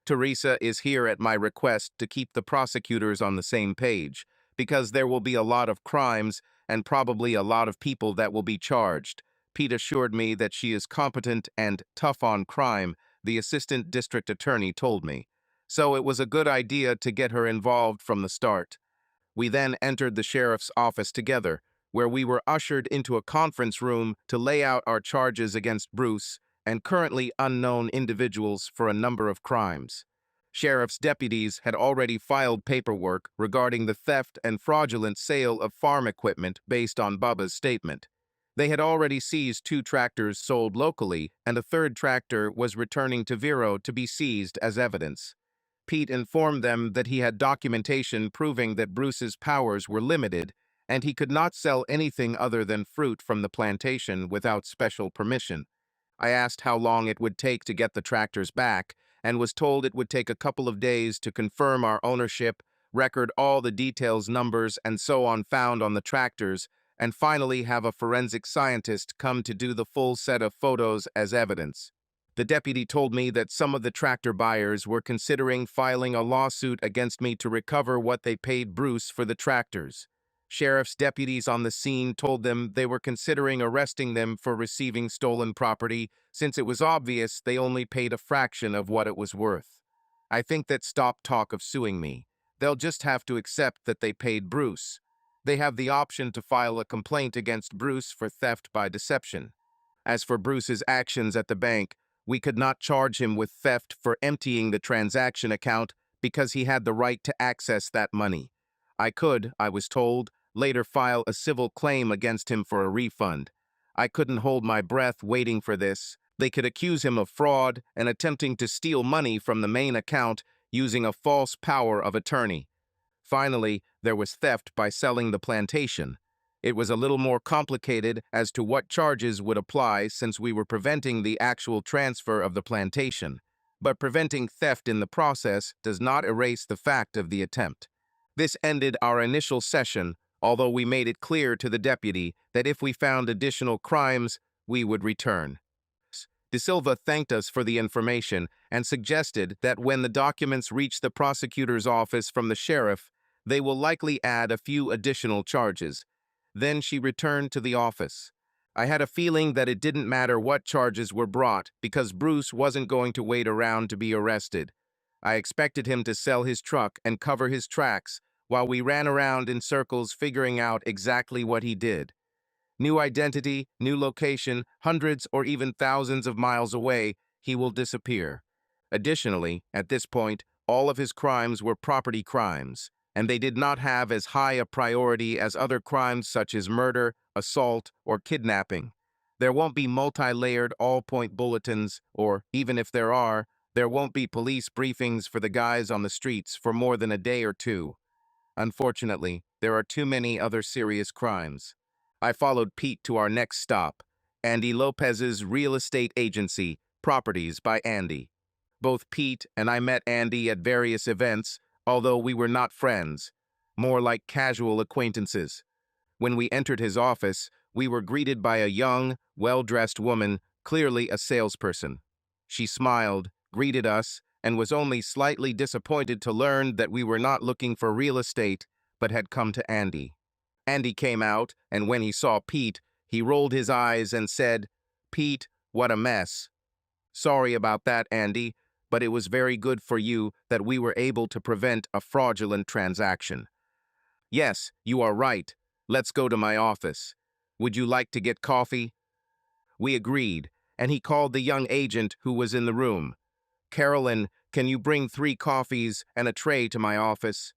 Teresa is here at my request to keep the prosecutors on the same page, because there will be a lot of crimes and probably a lot of people that will be charged. Pete assured me that she is competent and tough on crime, the assistant district attorney told me. So it was a good idea to get her involved from the start. We then entered the sheriff's office together, where we were ushered into a conference room to lay out our charges against Bruce and currently unknown individuals for a number of crimes. Sheriff's deputies had already filed paperwork regarding the theft and fraudulent sale of farm equipment based on Bubba's statement. They had already seized 2 tractors sold locally, and a 3rd tractor was returning to Vero to be seized as evidence. Pete informed them that he had documentation proving that Bruce's powers were limited, and he could not sell anything other than fruit from the plantation without special permission. I asked how long it would take to get the tractors back, and was told it would take a couple of days to confirm our ownership, record all the details, numbers, and so on found on the tractors, and finally have a forensic scientist come to do the full set of photos as evidence. The deputy told me that some of the tractor buyers were considering filing a lawsuit against me to recover what they paid Bruce for the tractors. Sheriff's deputies on the scene told them they were considering arresting them for receiving stolen property, since it was obvious they only paid a fraction of what it was worth. I think that stopped talk of suing me. They'll just have to accept that they paid Bruce. They have the option to file a complaint against Bruce for theft by deception. As for Bruce's actions at the bank, we could not charge him with theft for emptying the transaction account because he had the right to access that money. I could, I was told, later file a civil claim against him for a refund. I couldn't hold my breath waiting for this. They could accuse him of fraud and attempting to steal money from the main account using a false power of attorney. Finally, there was theft by selling the plantation. It was a little more complicated as to what charges would apply since we were preventing the actual transfer of the plantation, but preventing theft in the process does not erase the fact of the attempt. This ended our initial session, although we made it clear to the deputy that if we found additional crimes, we would return. De Silva thanked us for the information and suggested that when the documents reach the prosecutor's office from the sheriff, they will likely add a few additional charges. Then she returned to the office. I had a feeling that it didn't matter what charges were brought because Bruce wasn't going to wait around to be arrested. I expected him to sell his truck and cover his tracks while we ran around in circles figuring out exactly what he did. New identity, new location, hundreds or even thousands of miles away, he will disappear. Additionally, at this point, all of his crimes were property crimes, and they did not have as high a priority as other crimes such as murder, assault, or kidnapping. There won't be multi-layered all-point bulletins, or, even if there are, there won't be police briefings for the guys on the streets for more than a day or two. Unfortunately, there are too many other serious crimes. I followed Pete to our next stop, Andy Lopez's real estate agency, Properties by Andy. Both Pete and I met Andy at various events, although we were not friends, more like casual acquaintances. When we entered his office, we were greeted by a young, well-dressed woman, clearly a salesperson. She smiled, greeted us, and was only slightly disappointed to learn that we were not looking for real estate, but had come to Andy. Andy came out, and when he saw Pete, he rolled his eyes and said, "Pete, what a mess." "Sorry about that, Andy, but it was very good for you that we were able to prevent a fraudulent transaction." "Yes, you are right. Let's go to my office. Would you like to get coffee?" We agreed, and he called the young agent who was in the room. "Carolyn, can you bring 3 coffees and a tray to my office?"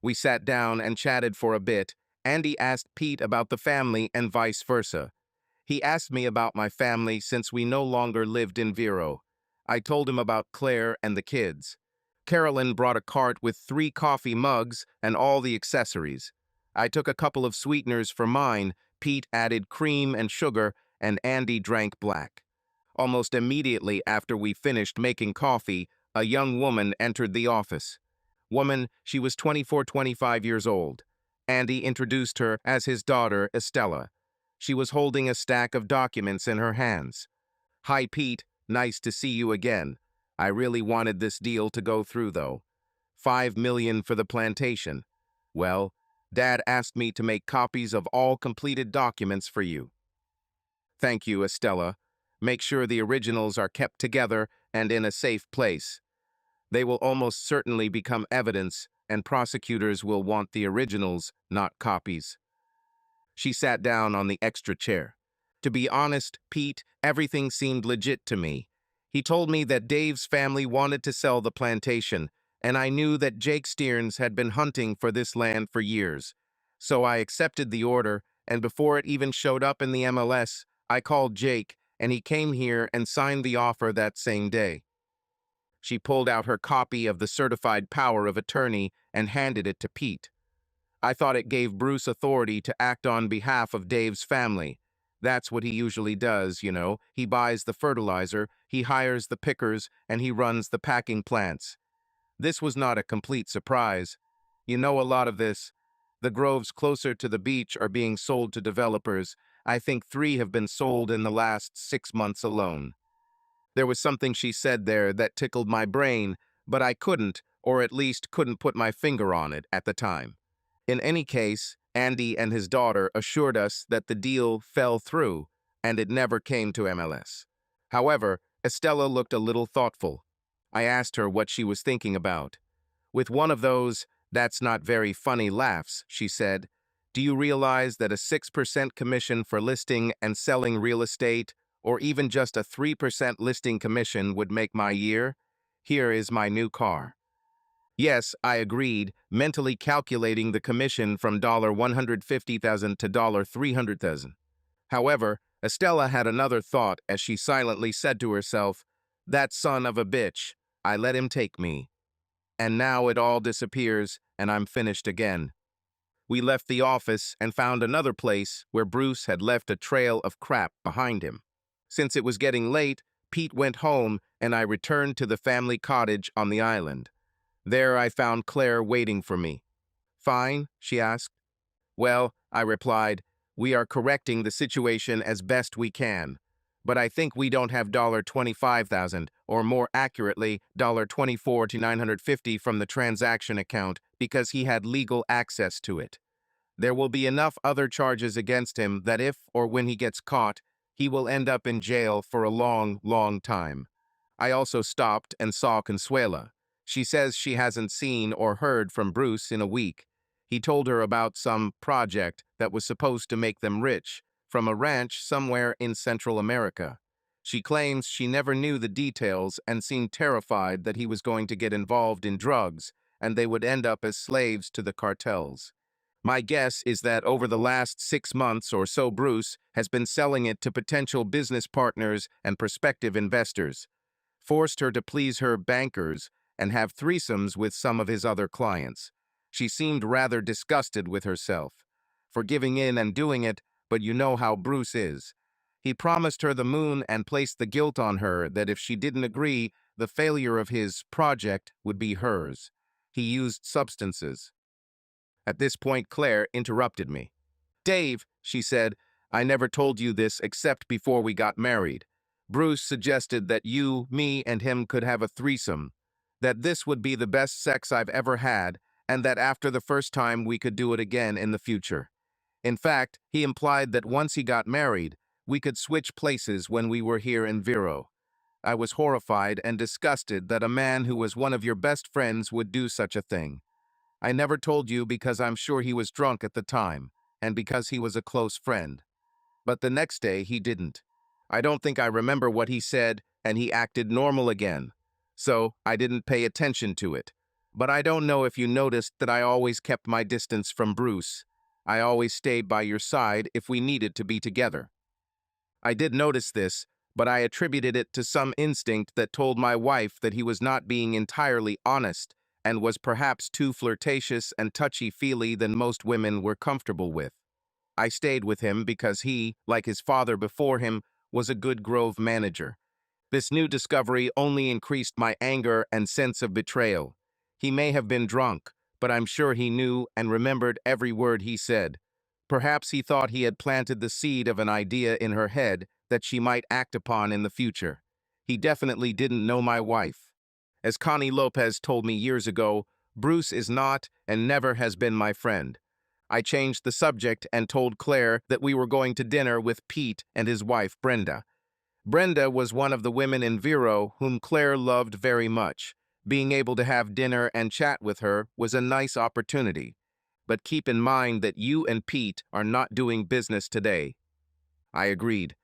We sat down and chatted for a bit. Andy asked Pete about the family and vice versa. He asked me about my family since we no longer lived in Vero. I told him about Claire and the kids. Carolyn brought a cart with 3 coffee mugs and all the accessories. I took a couple of sweeteners for mine. Pete added cream and sugar, and Andy drank black. Almost immediately after we finished making coffee, a young woman entered the office. She was 25 years old. Andy introduced her as his daughter, Estella. She was holding a stack of documents in her hands. "Hi, Pete. Nice to see you again. I really wanted this deal to go through, though. $5 million for the plantation. Well, Dad asked me to make copies of all completed documents for you." "Thank you, Estella. Make sure the originals are kept together and in a safe place. They will almost certainly become evidence, and prosecutors will want the originals, not copies." She sat down on the extra chair. "To be honest, Pete, everything seemed legit to me. He told me that Dave's family wanted to sell the plantation, and I knew that Jake Stearns had been hunting for this land for years. So I accepted the order, and before it even showed up in the MLS, I called Jake, and he came here and signed the offer that same day." She pulled out her copy of the certified power of attorney and handed it to Pete. "I thought it gave Bruce authority to act on behalf of Dave's family. That's what he usually does, you know. He buys the fertilizer, he hires the pickers, and he runs the packing plants. This was not a complete surprise. You know a lot of this. The groves closer to the beach are being sold to developers. I think 3 have been sold in the last 6 months alone." There was something she said there that tickled my brain, but I couldn't, or at least couldn't put my finger on it at the time. In any case, Andy and his daughter assured us that the deal fell through, and it never came to MLS. However, Estella looked a little thoughtful. I asked her what she was thinking about. With one of those, "that's not very funny" laughs, she said, "Do you realize that a 6% commission for listing and selling real estate, or even just a 3% listing commission, would make my year? Here is my new car." Yes, I agreed, mentally calculating the commission from $150,000 to $300,000. However, Estella had another thought as she silently said to herself, "That son of a bitch, I let him take me. And now it all disappears, and I'm finished again." We left the office and found another place where Bruce had left a trail of crap behind him. Since it was getting late, Pete went home, and I returned to the family cottage on the island. There I found Claire waiting for me. "Fine?" she asked. "Well," I replied, "we are correcting the situation as best we can. but I think we don't have $25,000, or more accurately, $24 to 950 from the transaction account because he had legal access to it. There will be enough other charges against him that if or when he gets caught, he will end up in jail for a long, long time. I also stopped and saw Consuela. She says she hasn't seen or heard from Bruce in a week. He told her about some project that was supposed to make them rich from a ranch somewhere in Central America. She claims she never knew the details and seemed terrified that he was going to get involved in drugs and they would end up as slaves to the cartels. My guess is that over the last 6 months or so, Bruce has been selling it to potential business partners and prospective investors, forced her to please her bankers and have threesomes with some of his other clients. She seemed rather disgusted with herself for giving in and doing it, but you know how Bruce is. He promised her the moon and placed the guilt on her that if she didn't agree, the failure of his project would be hers. He used substances. At this point, Claire interrupted me. Dave, she said, I never told you this except before we got married. Bruce suggested that you, me, and him could have a threesome, that this would be the best sex I've ever had, and that after the first time we could do it again in the future. In fact, he implied that once he got married, we could switch places when we were here in Vero. I was horrified and disgusted that a man who was one of your best friends would do such a thing. I never told you because I'm sure he was drunk at the time, and because he was a close friend. But the next day he didn't. I don't think I remember what he said, and he acted normal again. So I didn't pay attention to it. But I don't know if you noticed that I always kept my distance from Bruce. I always stayed by your side if we needed to be together. I did notice this, but I attributed it to some instinct that told my wife that he was not being entirely honest and was perhaps too flirtatious and touchy-feely than most women were comfortable with. I stayed with him because he, like his father before him, was a good Grove manager. This new discovery only increased my anger and sense of betrayal. He may have been drunk, but I'm sure he knew and remembered every word he said. Perhaps he thought he had planted the seed of an idea in her head that she might act upon in the future. He definitely didn't know my wife. As Connie Lopez told me years ago, Bruce is not and never has been my friend. I changed the subject and told Claire that we were going to dinner with Pete and his wife, Brenda. Brenda was one of the women in Vero whom Claire loved very much. Being able to have dinner and chat with her was a nice opportunity. But keep in mind that you and Pete are not doing business today. I agreed.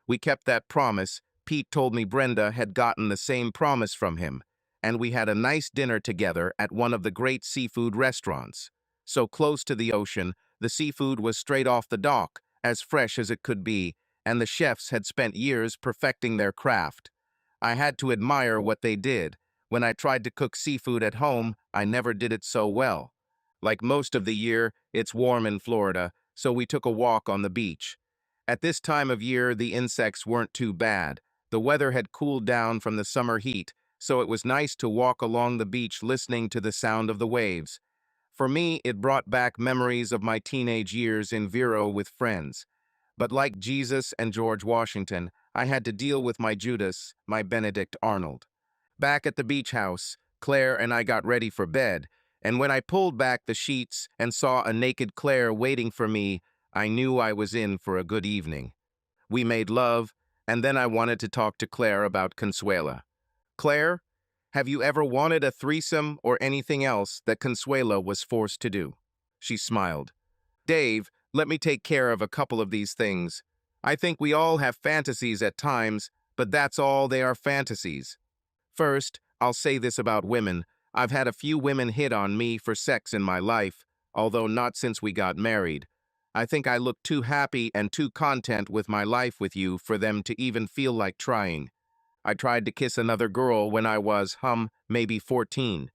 We kept that promise. Pete told me Brenda had gotten the same promise from him, and we had a nice dinner together at one of the great seafood restaurants. So close to the ocean, the seafood was straight off the dock, as fresh as it could be, and the chefs had spent years perfecting their craft. I had to admire what they did. When I tried to cook seafood at home, I never did it so well. Like most of the year, it's warm in Florida, so we took a walk on the beach. At this time of year, the insects weren't too bad. The weather had cooled down from the summer heat, so it was nice to walk along the beach listening to the sound of the waves. For me, it brought back memories of my teenage years in Vero with friends. But like Jesus and George Washington, I had to deal with my Judas, my Benedict Arnold. Back at the beach house, Claire and I got ready for bed, and when I pulled back the sheets and saw a naked Claire waiting for me, I knew I was in for a good evening. We made love, and then I wanted to talk to Claire about Consuela. Claire, have you ever wanted a threesome or anything else that Consuela was forced to do? She smiled. Dave, let me take care of a couple of these things. I think we all have fantasies at times, but that's all, they are fantasies. First, I'll say this about women. I've had a few women hit on me for sex in my life, although not since we got married. I think I look too happy and too content with my life with you for them to even feel like trying. I tried to kiss another girl when I was, maybe 14.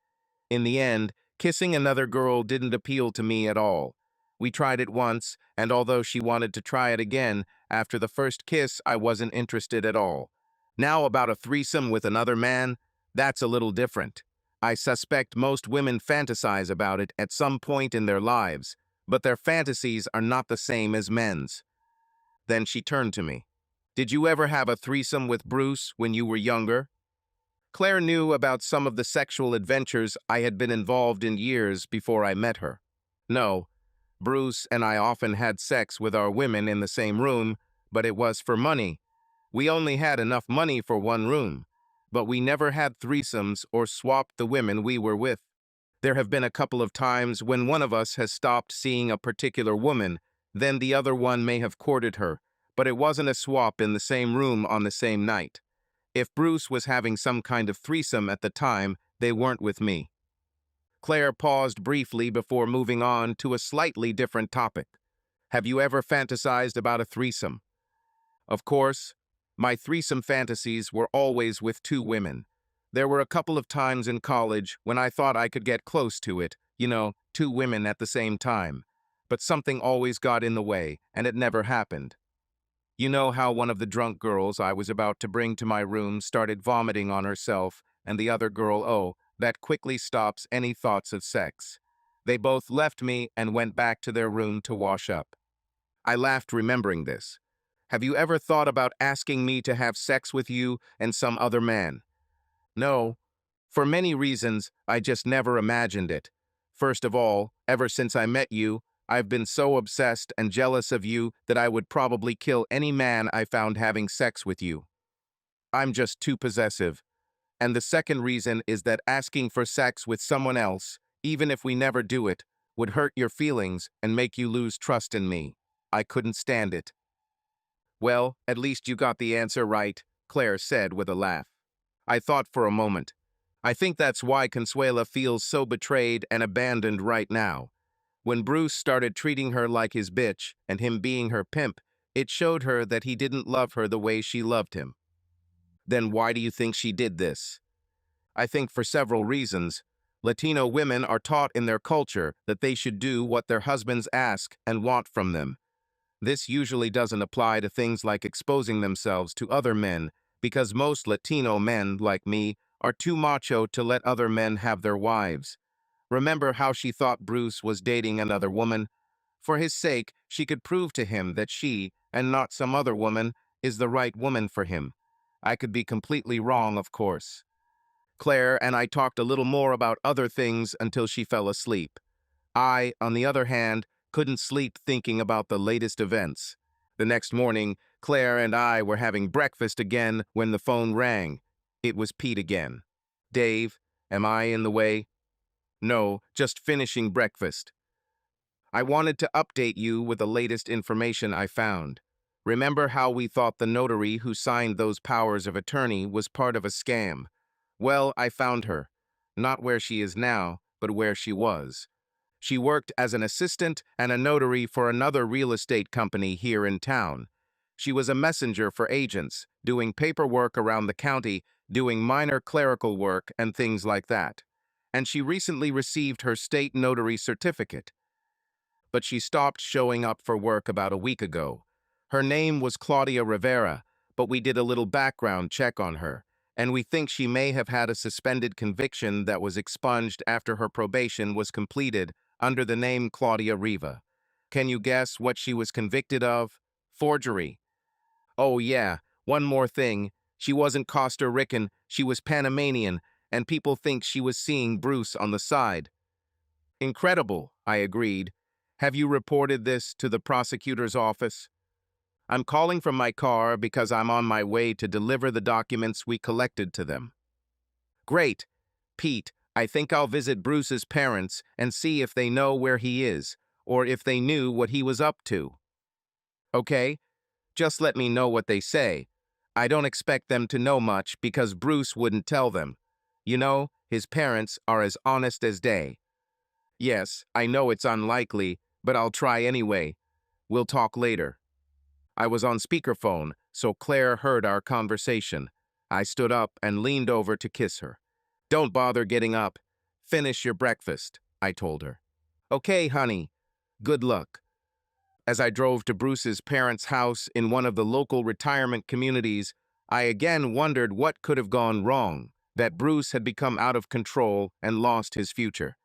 In the end, kissing another girl didn't appeal to me at all. We tried it once, and although she wanted to try it again, after the first kiss, I wasn't interested at all. Now about a threesome with another man, that's a little different. I suspect most women fantasize about it at some point in their lives, but their fantasies are not the same as men's. Then she turned to me. Did you ever have a threesome with Bruce when you were younger? Claire knew about some of the sexual adventures I had been involved in years before I met her. No, Bruce and I often had sex with our women in the same room, but it was for money. We only had enough money for one room, but we never had threesomes or swapped the women we were with. There have been a couple of times when one of us has stopped seeing a particular woman, then the other one may have courted her, but it wasn't a swap in the same room on the same night. If Bruce was having some kind of threesome at the time, they weren't with me. Claire paused briefly before moving on to a slightly different topic. Have you ever fantasized about a threesome? Of course, my threesome fantasies were always with two women. There were a couple of times in college when I thought I could get close to it, two women at the same time. But something always got in the way, and it never happened. You know how one of the drunk girls I was about to bring to my room started vomiting on herself, and the other girl, oh, that quickly stops any thoughts of sex. They both left me and went back to their room to wash up. I laughed remembering this. Have you ever thought about asking me to have sex with you and some other man? No. For many reasons, I just never imagined it. First of all, ever since I met you, I've been so obsessed and jealous of you that I would probably kill any man I found having sex with you. I'm just too possessive. And the second reason is that asking for sex with someone else, even if we never do it, would hurt your feelings and make you lose trust in me. I couldn't stand it. Well, at least you got the answer right, Claire said with a laugh. I thought for a moment. I think that's why Consuela feels so betrayed and abandoned right now. When Bruce started treating her like his bitch and him being her pimp, it showed her that he didn't love her the way she loved him. Then why do you think she did this? I think for several reasons. Latino women are taught in their culture that they should do what their husbands ask and want from them. This usually doesn't apply to things like exposing themselves to other men, because most Latino men, like me, are too macho to let other men have their wives. Remember how she thought Bruce was dating another woman? For his sake, she could prove to him that she, and not some other woman, is the right woman for him. I could be completely wrong, of course. Claire and I talked a little more about other things until she fell asleep. I, on the other hand, couldn't sleep thinking about the latest events. The next morning, Claire and I were having breakfast again when the phone rang. It was Pete again. Dave, am I in the way? No, just finishing breakfast. I wanted to update you with the latest information I found. Remember how we thought the notary who signed those powers of attorney was part of a scam? Well, I found her. Not where she is now, but where she was. She worked as an assistant and a notary for another real estate company here in town. She was a messenger for agents, doing paperwork around the county, doing minor clerical work and things like that. And she recently received her state notary certificate. But she stopped showing up for work about a week ago. Her name was Claudia Rivera, but we did a little background check on her, and we think she may have had a suspended conviction that was expunged after her probation was completed under the name Claudia Riva. Can you guess what she was convicted of? Forgery. Oh yeah, one more thing. She wasn't Costa Rican, she was Panamanian, and people think she was seeing Bruce on the side. Incredible, I agreed. Have you reported this to the prosecutor's office? I'm calling from my car because I'm on my way to deliver the documents we collected to them. Great. Pete, I think I'll visit Bruce's parents and see if they know where he is, or if they knew what he was up to. Okay? Just let me know what they say. I don't expect them to know much because Bruce wouldn't tell them. You know, his parents are as honest as day. Yes, I know it's unlikely, but I'll try anyway. We'll talk later. I was on speakerphone, so Claire heard our conversation. I stood up and leaned over to kiss her. Don't bother getting up. Finish your breakfast, I told her. Okay, honey. Good luck. As I drove to Bruce's parents' house in one of the local retirement communities, I again wondered what could have gone wrong, that Bruce had become out of control and lost his future.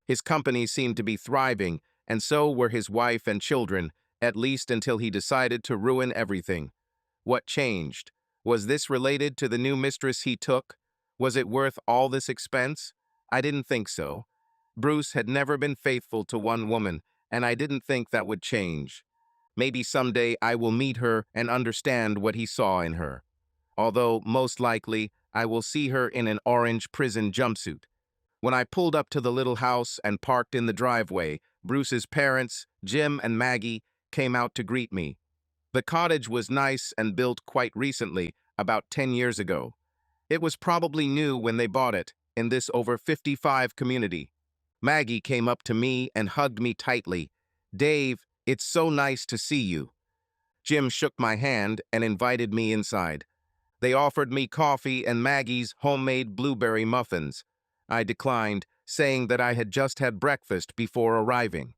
His company seemed to be thriving, and so were his wife and children, at least until he decided to ruin everything. What changed? Was this related to the new mistress he took? Was it worth all this expense? I didn't think so. Bruce had never been faithful to one woman, and I didn't think that would change. Maybe someday I will meet her and understand what he saw in her. Although, most likely, I will see her in an orange prison jumpsuit. When I pulled up to the little house and parked in the driveway, Bruce's parents, Jim and Maggie, came out to greet me. The cottage was nice and built quite recently, about 10 years ago. It was probably new when they bought it, in this over 55 community. Maggie came up to me and hugged me tightly. "Dave, it's so nice to see you." Jim shook my hand and invited me inside. They offered me coffee and Maggie's homemade blueberry muffins. I declined, saying that I had just had breakfast before arriving.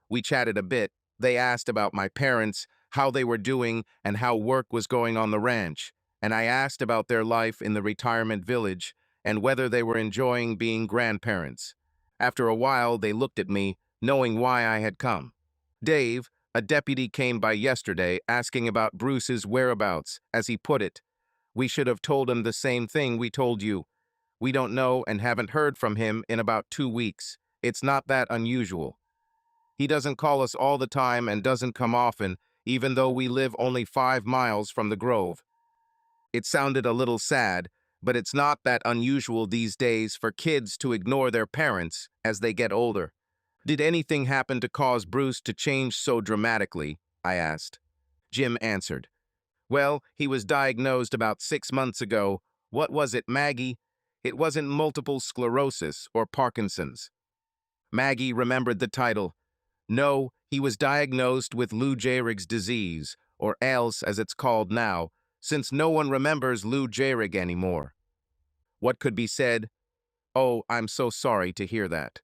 We chatted a bit. They asked about my parents, how they were doing, and how work was going on the ranch. And I asked about their life in the retirement village and whether they were enjoying being grandparents. After a while, they looked at me, knowing why I had come. "Dave, a deputy came by yesterday asking about Bruce's whereabouts, as he put it. We should have told him the same thing we told you. We don't know and haven't heard from him in about 2 weeks. It's not that unusual. He doesn't call us all the time and doesn't come often, even though we live only 5 miles from the Grove." It sounded a little sad, but it's not that unusual these days for kids to ignore their parents as they get older. "Did anything happen to cause Bruce to change so dramatically?" I asked. Jim answered. "Well, he was diagnosed about 6 months ago. What was it, Maggie? It wasn't multiple sclerosis or Parkinson's." Maggie remembered the title. "No, he was diagnosed with Lou Gehrig's disease, or ALS as it's called now, since no one remembers Lou Gehrig anymore." What could be said? "Oh, I'm so sorry to hear that."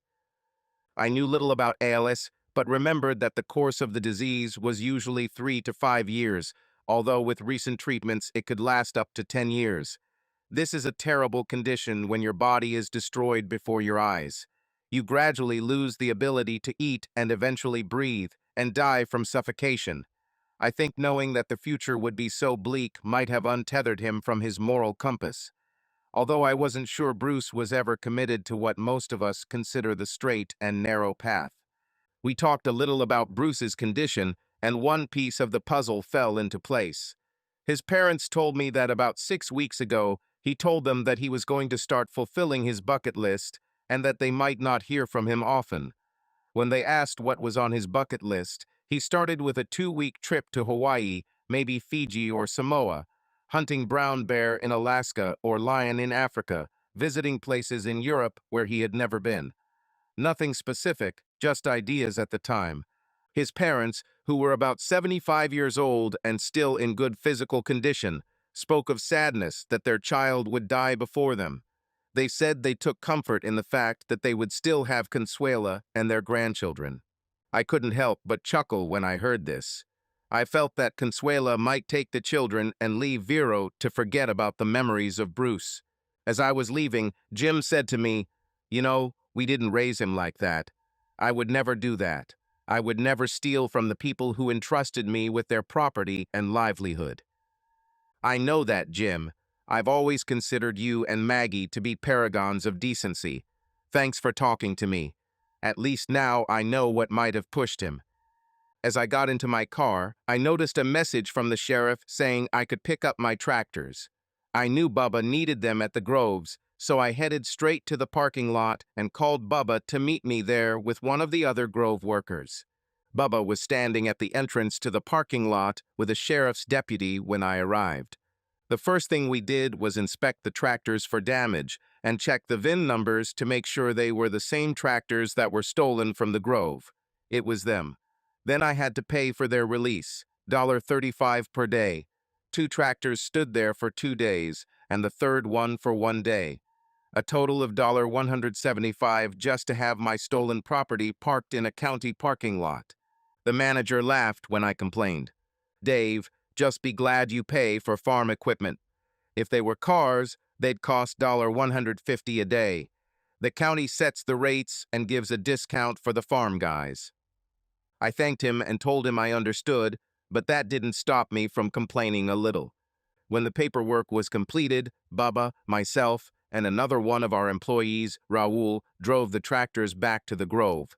I knew little about ALS, but remembered that the course of the disease was usually 3 to 5 years, although with recent treatments it could last up to 10 years. This is a terrible condition when your body is destroyed before your eyes. You gradually lose the ability to eat and eventually breathe, and die from suffocation. I think knowing that the future would be so bleak might have untethered him from his moral compass. Although I wasn't sure Bruce was ever committed to what most of us consider the straight and narrow path. We talked a little about Bruce's condition, and one piece of the puzzle fell into place. His parents told me that about 6 weeks ago, he told them that he was going to start fulfilling his bucket list and that they might not hear from him often. When they asked what was on his bucket list, he started with a 2-week trip to Hawaii, maybe Fiji or Samoa, hunting brown bear in Alaska or lion in Africa, visiting places in Europe where he had never been. Nothing specific, just ideas at the time. His parents, who were about 75 years old and still in good physical condition, spoke of sadness that their child would die before them. They said they took comfort in the fact that they would still have Consuela and their grandchildren. I couldn't help but chuckle when I heard this. I felt that Consuela might take the children and leave Vero to forget about the memories of Bruce. As I was leaving, Jim said to me, "You know, we didn't raise him like that. I would never do that. I would never steal from the people who entrusted me with their property and livelihood." "I know that, Jim. I've always considered you and Maggie to be paragons of decency. Thanks for talking to me. At least now I know what might have pushed him." As I got into my car, I noticed a message from the sheriff saying I could pick up my tractors. I knew Bubba needed them at the Groves, so I headed straight to the parking lot and called Bubba to meet me there with one of the other Grove workers. Bubba was standing at the entrance to the parking lot with a sheriff's deputy when I arrived. The first thing we did was inspect the tractors for damage and check the VIN numbers to make sure they were the same tractors that were stolen from the Grove. It was them. Then I had to pay for their release, $35 per day. 2 tractors stood there for 2 days, and the third one for 1 day. A total of $175 just to have my stolen property parked in a county parking lot. The manager laughed when I complained. "Dave, just be glad you pay for farm equipment. If they were cars, they'd cost $150 a day. The county sets the rates and gives a discount for the farm guys." I thanked him and told him I understood, But that didn't stop me from complaining a little. When the paperwork was completed, Baba, myself, and another one of our employees, Raul, drove the tractors back to the grove.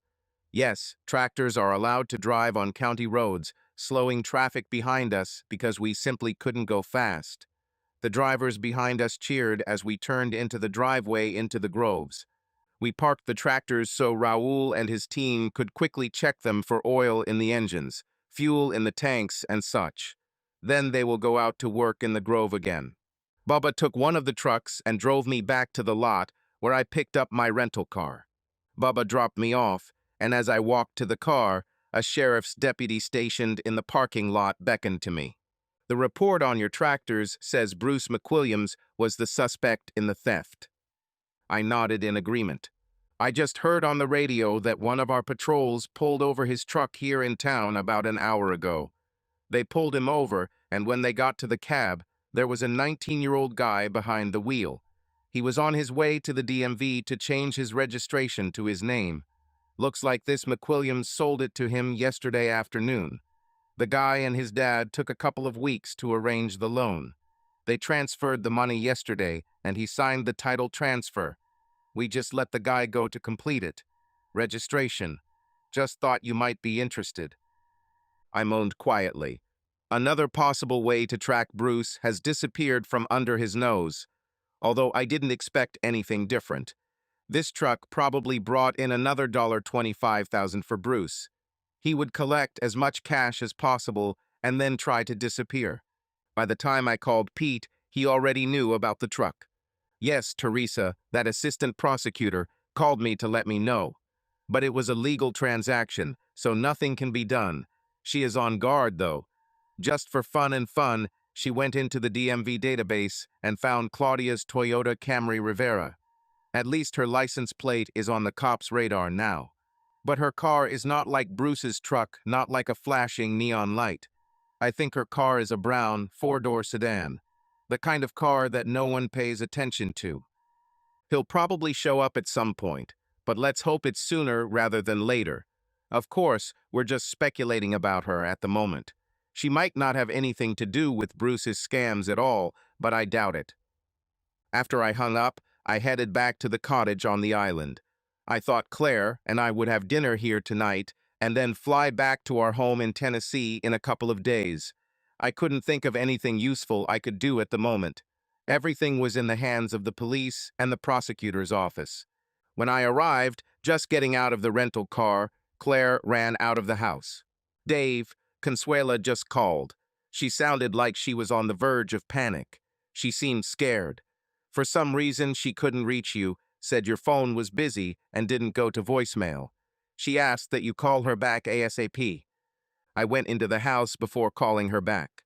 Yes, tractors are allowed to drive on county roads, slowing traffic behind us because we simply couldn't go fast. The drivers behind us cheered as we turned into the driveway into the groves. We parked the tractors so Raul and his team could quickly check them for oil in the engines, fuel in the tanks, and such. Then they will go out to work in the grove again. Bubba took one of the trucks and drove me back to the lot where I picked up my rental car. Bubba dropped me off, and as I walked to the car, a sheriff's deputy stationed in the parking lot beckoned to me. The report on your tractors says Bruce McWilliams was the suspect in the theft. I nodded in agreement. I just heard on the radio that one of our patrols pulled over his truck here in town about an hour ago. They pulled him over, and when they got to the cab, there was a 19-year-old guy behind the wheel. He was on his way to the DMV to change his registration to his name. Looks like this McWilliams sold it to him yesterday afternoon. The guy and his dad took a couple of weeks to arrange the loan. They transferred the money yesterday, and he signed the title transfer. We just let the guy go to complete it. Registration. Just thought you might be interested. I moaned quietly. Another possible way to track Bruce has disappeared from under his nose, although I didn't expect anything different. This truck probably brought in another $25,000 for Bruce. He would collect as much cash as possible and then try to disappear. By the time I called Pete, he already knew about the truck. Yes, Teresa, that assistant prosecutor, called me to let me know. But it was a legal transaction, so nothing can be done. She is on guard, though. Just for fun, she went into the DMV database and found Claudia's Toyota Camry Rivera. At least her license plate is on the cops' radar now. But her car is not like Bruce's truck, not like a flashing neon light. I think her car is a brown, four-door sedan. The kind of car that no one pays attention to. He'll probably show up at some point, but let's hope it's sooner rather than later. Of course, we're just speculating about her at the moment. She might not have anything to do with Bruce's scams at all, but I doubt it. After I hung up, I headed back to the cottage on the island. I thought Claire and I would have dinner here tonight and then fly back to our home in Tennessee in a couple of days. I couldn't think of anything useful I could do at the moment. Everything was in the hands of the police and the prosecutor's office. When I arrived, just getting out of the rental car, Claire ran out of the house. Dave, Consuela just called. She sounded like she was on the verge of panic. She seemed scared. For some reason, she couldn't reach you, said your phone was busy and didn't go to voicemail. She asked that you call her back ASAP. I went into the house before calling her back.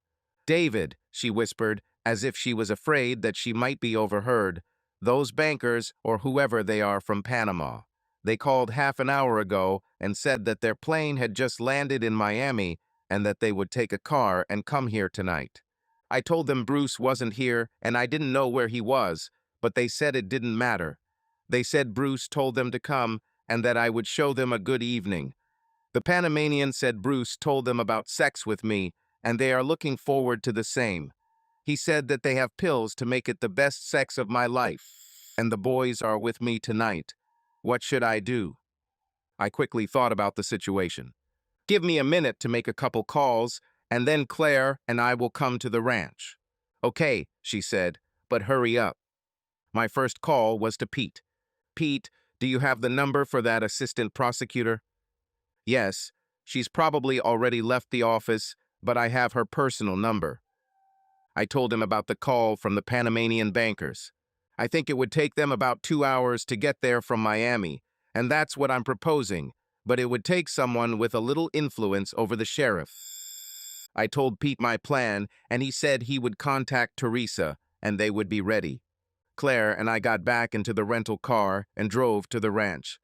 David, she whispered, as if she was afraid that she might be overheard. Those bankers, or whoever they are from Panama. They called half an hour ago and said that their plane had just landed in Miami and that they would take a car and come here tonight. I told them Bruce wasn't here and I didn't know where he was, but they said it didn't matter. They said Bruce told them to come and that I would show them a good evening. The Panamanian said Bruce told them about sex with me, and they are looking forward to the same. He said that they have pills to make it the best sex of my life, and the boys are with me tonight. What should I do? I quickly thought about the situation. Give me a minute to make a couple calls, and then Claire and I will come to the ranch. Okay, she said, but hurry up. My first call was to Pete. Pete, do you have the number for that assistant prosecutor? Yes, she's probably already left the office, but I have her personal number. I told him about the call from the Panamanian bankers. I think it would take them about 2 hours to get there from Miami, and that's what I'm proposing, but it would take someone with a little influence over the sheriff. I told Pete my plan, and he said he would contact Teresa, and they would be ready. Claire and I got back into the rental car and drove to the ranch.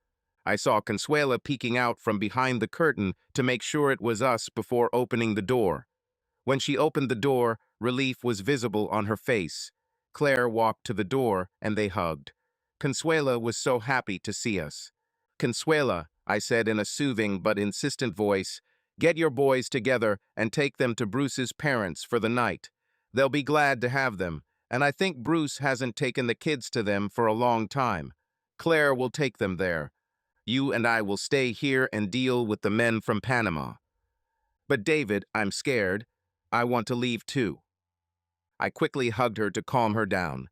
I saw Consuela peeking out from behind the curtain to make sure it was us before opening the door. When she opened the door, relief was visible on her face. Claire walked to the door, and they hugged. Consuela was so happy to see us. Consuela, I said in a soothing but insistent voice, Get your boys together and take them to Bruce's parents for the night. They'll be glad to have them, and I think Bruce hasn't taken the kids to them for a long time. Claire will take them there. You and I will stay here and deal with the men from Panama. But David, I'm scared. I want to leave too. I quickly hugged her to calm her down.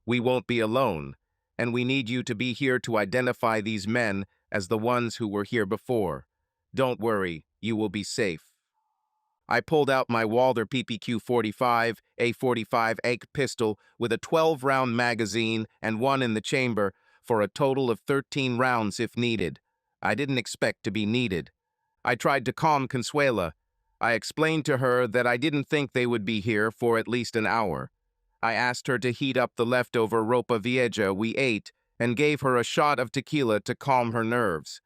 We won't be alone, and we need you to be here to identify these men as the ones who were here before. Don't worry, you will be safe. I pulled out my Walther PPQ-45, A45 AIC pistol with a 12-round magazine and one in the chamber for a total of 13 rounds if needed. I didn't expect to be needed. I tried to calm Consuela. I explained to her that I didn't think they would be here for at least an hour. I asked her to heat up the leftover ropa vieja we ate and gave her a shot of tequila to calm her nerves.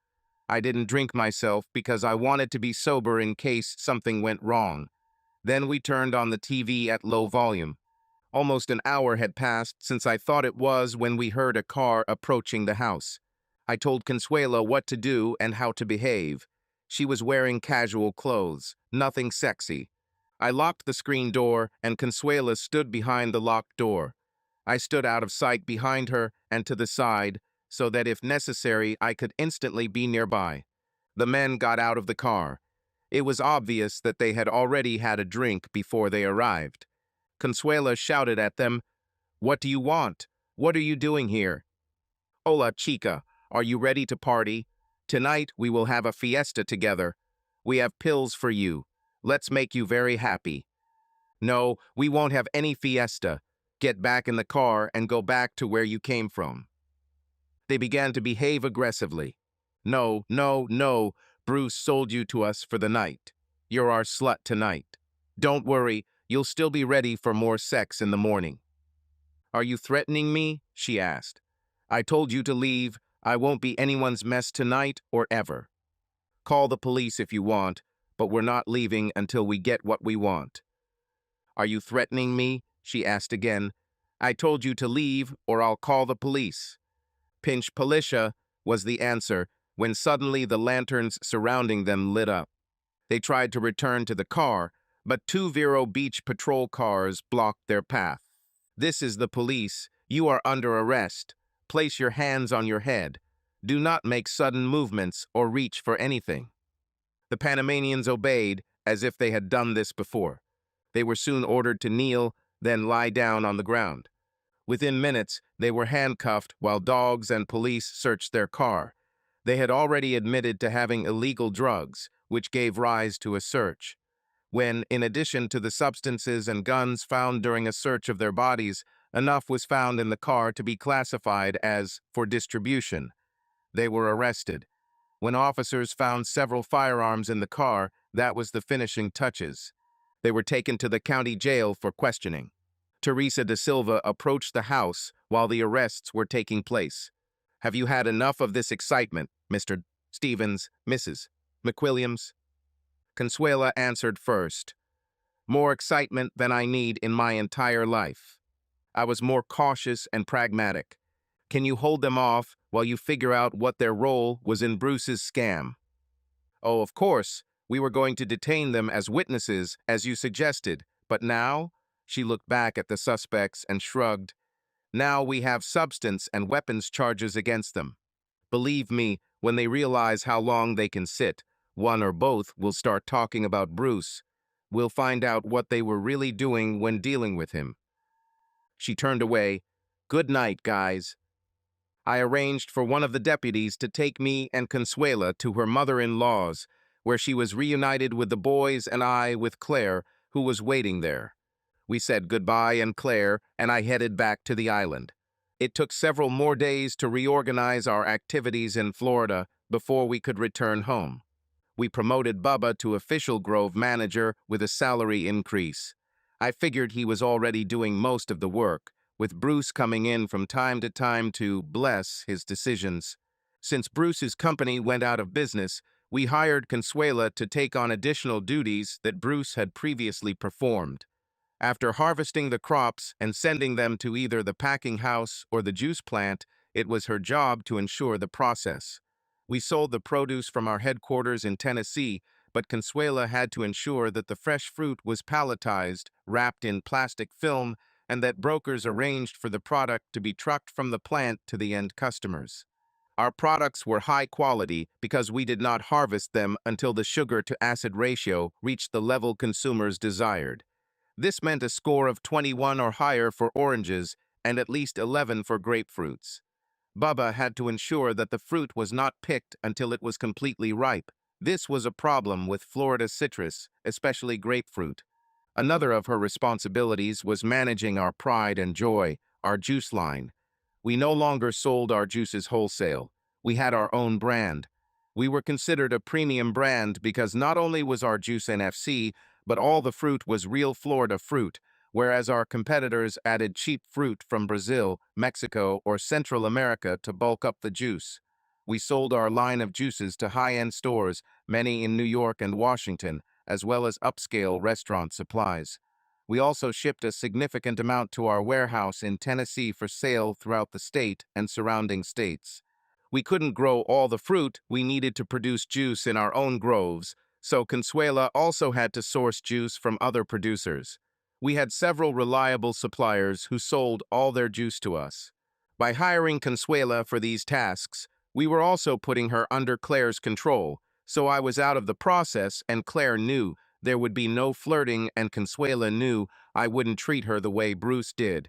I didn't drink myself because I wanted to be sober in case something went wrong. Then we turned on the TV at low volume. Almost an hour had passed since I thought it was when we heard a car approaching the house. I told Consuela what to do and how to behave. She was wearing casual clothes, nothing sexy. I locked the screen door and Consuela stood behind the locked door. I stood out of sight behind her and to the side, so that if necessary I could instantly be nearby. The men got out of the car. It was obvious that they had already had a drink before they arrived. Consuela shouted at them, "What do you want? What are you doing here?" "Hola, chica, are you ready to party? Tonight we will have a fiesta together. We have pills for you. Let's make you very happy." "No, we won't have any fiesta. Get back in the car and go back to where you came from." They began to behave aggressively. "No, no, no, Bruce sold you to us for the night. You're our slut tonight. Don't worry, you'll still be ready for more sex in the morning." "Are you threatening me?" she asked. "I told you to leave. I won't be anyone's mess tonight or ever. Call the police if you want, but we're not leaving until we get what we want." "Are you threatening me?" she asked again. "I told you to leave or I'll call the police." "Pinch Policia," was the answer, when suddenly the lanterns surrounding them lit up. They tried to return to the car, but two Vero Beach patrol cars blocked their path. "This is the police. You are under arrest. Place your hands on your head. Do not make sudden movements or reach for anything." The Panamanians obeyed, as if they had done this before. They were soon ordered to kneel, then lie down on the ground. Within minutes, they were handcuffed while dogs and police searched their car. They had already admitted to having illegal drugs, which gave rise to a search. When, in addition to the substances and guns found during a search of their bodies, enough was found in the car to be classified as for distribution, they were arrested. When officers found several firearms in the car, that was the finishing touches. They were taken to the county jail for questioning. Teresa da Silva approached the house while the arrests were taking place. "Have you had enough of this excitement, Mr. Stevens, Mrs. McWilliams?" Consuela answered first. "More excitement than I need in my entire life. I was more cautious and pragmatic. Can you hold them off while you figure out what their role was in Bruce's scam?" "Oh, of course. We were going to detain them as witnesses, as you suggested. But now?" She looked back at the suspects and shrugged. "Now we have substance and weapons charges against them. Believe me, when they realize how long they can sit, one or both will start talking about Bruce. We'll find out what they were really doing when dealing with him." She turned away. "Good night, guys." I arranged for one of the deputies to take me and Consuela to her mother-in-law's, where she was reunited with the boys and I with Claire, who was waiting there. We said goodbye and Claire, and I headed back to the island. It took several more days to reorganize our activities in Florida before we could return home. We promoted Bubba to official Grove manager with a salary increase. I figured he was already doing most of the work, with Bruce coming in from time to time to bless his decisions. Since Bruce's company went out of business, we hired Consuela to take on additional duties that Bruce had previously performed. After harvesting the crops and sending them to either the packing house or the juice plant, it was her job to ensure the process. We sold the produce from our headquarters in Tennessee, but Consuela had to ensure that the fresh fruit was palletized, wrapped in plastic film, and that brokers arranged for the product to be trucked from the plant to the end customers. Our products were high quality because we did not harvest them until the sugar-to-acid ratio reached the level consumers desired. This meant a score of 21 or higher for oranges and at least 11 for grapefruits. Bubba had to ensure that the fruit was not picked until it was completely ripe. This was a problem with Florida citrus, especially grapefruit. Another of her responsibilities was managing our pride and joy, our juice line. We no longer sold our juices wholesale. We had our own brand. We were considered a premium brand because not only was our juice NFC, but all the fruit was real Florida fruit, whereas our competitors added cheap fruit from Brazil, Mexico, or Central America to bulk up the juice. We sold our line of juices to high-end stores, many in New York and Washington, as well as upscale restaurant supplies. We also shipped a significant amount to our warehouse in Tennessee for sale throughout the state and surrounding states. We couldn't grow all the fruit we needed to produce juice in our own groves, so Consuela also had to source juice from other producers. We had several reliable suppliers who sold all their juice to us. By hiring Consuela for these tasks, we were also putting her under Claire's control, so I was out of the process and Claire knew there would be no flirting and Consuela knew I wouldn't treat her the way Bruce did.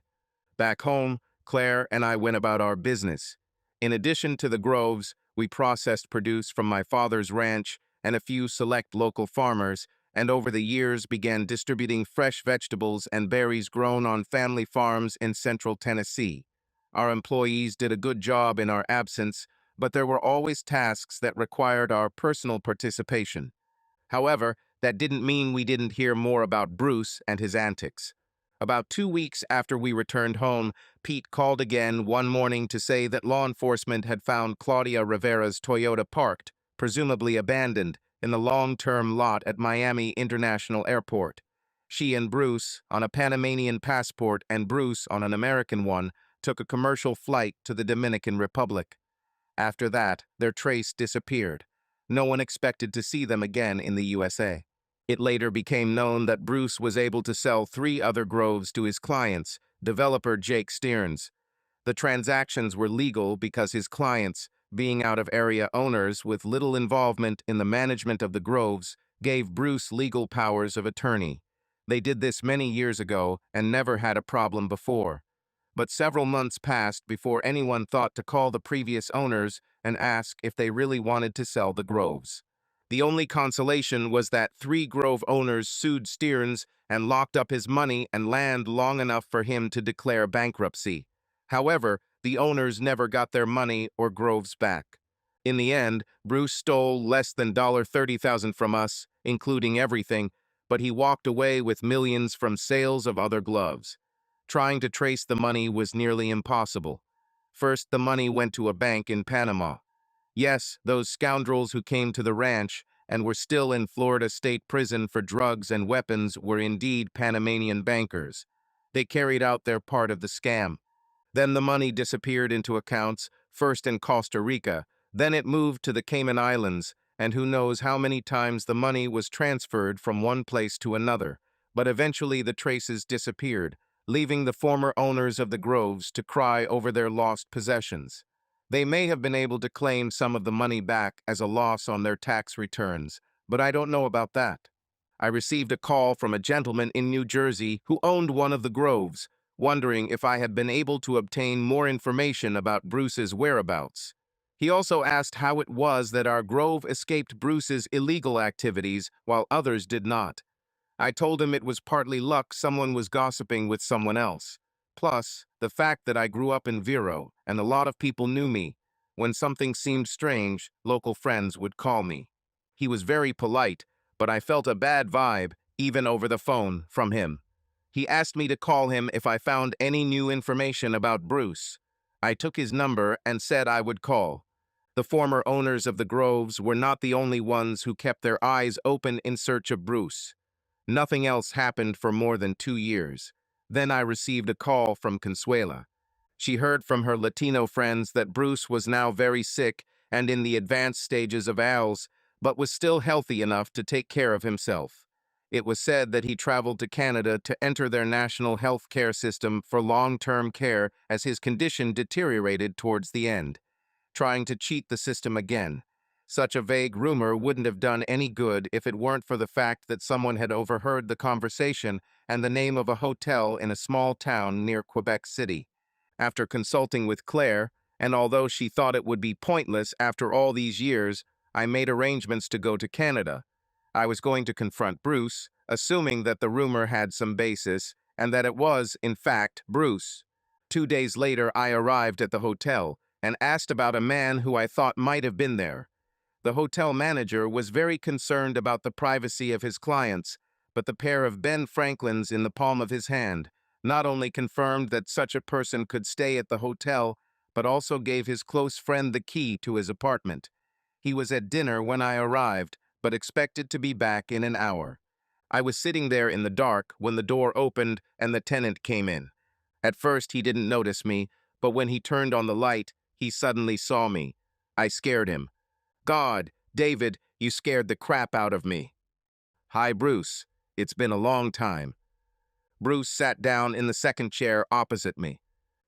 Back home, Claire and I went about our business. In addition to the groves, we processed produce from my father's ranch and a few select local farmers, and over the years began distributing fresh vegetables and berries grown on family farms in central Tennessee. Our employees did a good job in our absence, but there were always tasks that required our personal participation. However, that didn't mean we didn't hear more about Bruce and his antics. About 2 weeks after we returned home, Pete called again one morning to say that law enforcement had found Claudia Rivera's Toyota parked, presumably abandoned, in the long-term lot at Miami International Airport. She and Bruce, on a Panamanian passport and Bruce on an American one, took a commercial flight to the Dominican Republic. After that, their trace disappeared. No one expected to see them again in the USA. It later became known that Bruce was able to sell 3 other groves to his clients, developer Jake Stearns. The transactions were legal because his clients, being out-of-area owners with little involvement in the management of the groves, gave Bruce legal powers of attorney. They did this many years ago and never had a problem before. But several months passed before anyone thought to call the previous owners and ask if they really wanted to sell the groves. The only consolation was that 3 grove owners sued Stearns and locked up his money and land long enough for him to declare bankruptcy. However, the owners never got their money or groves back. In the end, Bruce stole less than $30,000 from us, including everything, but he walked away with millions from sales of other gloves. Trying to trace the money was nearly impossible. First, the money went to a bank in Panama. Yes, those scoundrels who came to the ranch and were still in Florida State Prison for drugs and weapons were indeed Panamanian bankers. They carried out their part of the scam. Then the money disappeared into accounts, first in Costa Rica, then it moved to the Cayman Islands, and who knows how many times the money was transferred from one place to another. But eventually the traces disappeared, leaving the former owners of the groves to cry over their lost possessions. They may have been able to claim some of the money back as a loss on their tax returns, but I don't know about that. I received a call from a gentleman in New Jersey who owned one of the groves, wondering if I had been able to obtain more information about Bruce's whereabouts. He also asked how it was that our grove escaped Bruce's illegal activities while others did not. I told him it was partly luck someone was gossiping with someone else. Plus, the fact that I grew up in Vero and a lot of people knew me. When something seemed strange, local friends would call me. He was very polite, but I felt a bad vibe, even over the phone, from him. He asked me to call him if I found any new information about Bruce. I took his number and said I would call. The former owners of the groves were not the only ones who kept their eyes open in search of Bruce. Nothing else happened for more than 2 years. Then I received a call from Consuela. She heard from her Latino friends that Bruce was now very sick and in the advanced stages of ALS, but was still healthy enough to take care of himself. It was said that he traveled to Canada to enter their national health care system for long-term care as his condition deteriorated towards the end, trying to cheat the system again. Such a vague rumor wouldn't have done any good if it weren't for the fact that someone had overheard the conversation and the name of a hotel in a small town near Quebec City. After consulting with Claire, and although she thought it would be pointless after all these years, I made arrangements to go to Canada. I was going to confront Bruce, assuming that the rumor had some basis, and that it was, in fact, Bruce. 2 days later, I arrived at the hotel and asked about a man who I thought might have been there. The hotel manager was very concerned about the privacy of his clients, but the pair of Ben Franklins in the palm of his hand not only confirmed that such a person could stay at the hotel, but also gave his close friend the key to his apartment. He was at dinner when I arrived, but expected to be back in an hour. I was sitting there in the dark when the door opened and the tenant came in. At first, he didn't notice me, but when he turned on the light, he suddenly saw me. I scared him. God, David, you scared the crap out of me. Hi, Bruce. It's been a long time. Bruce sat down in the second chair opposite me.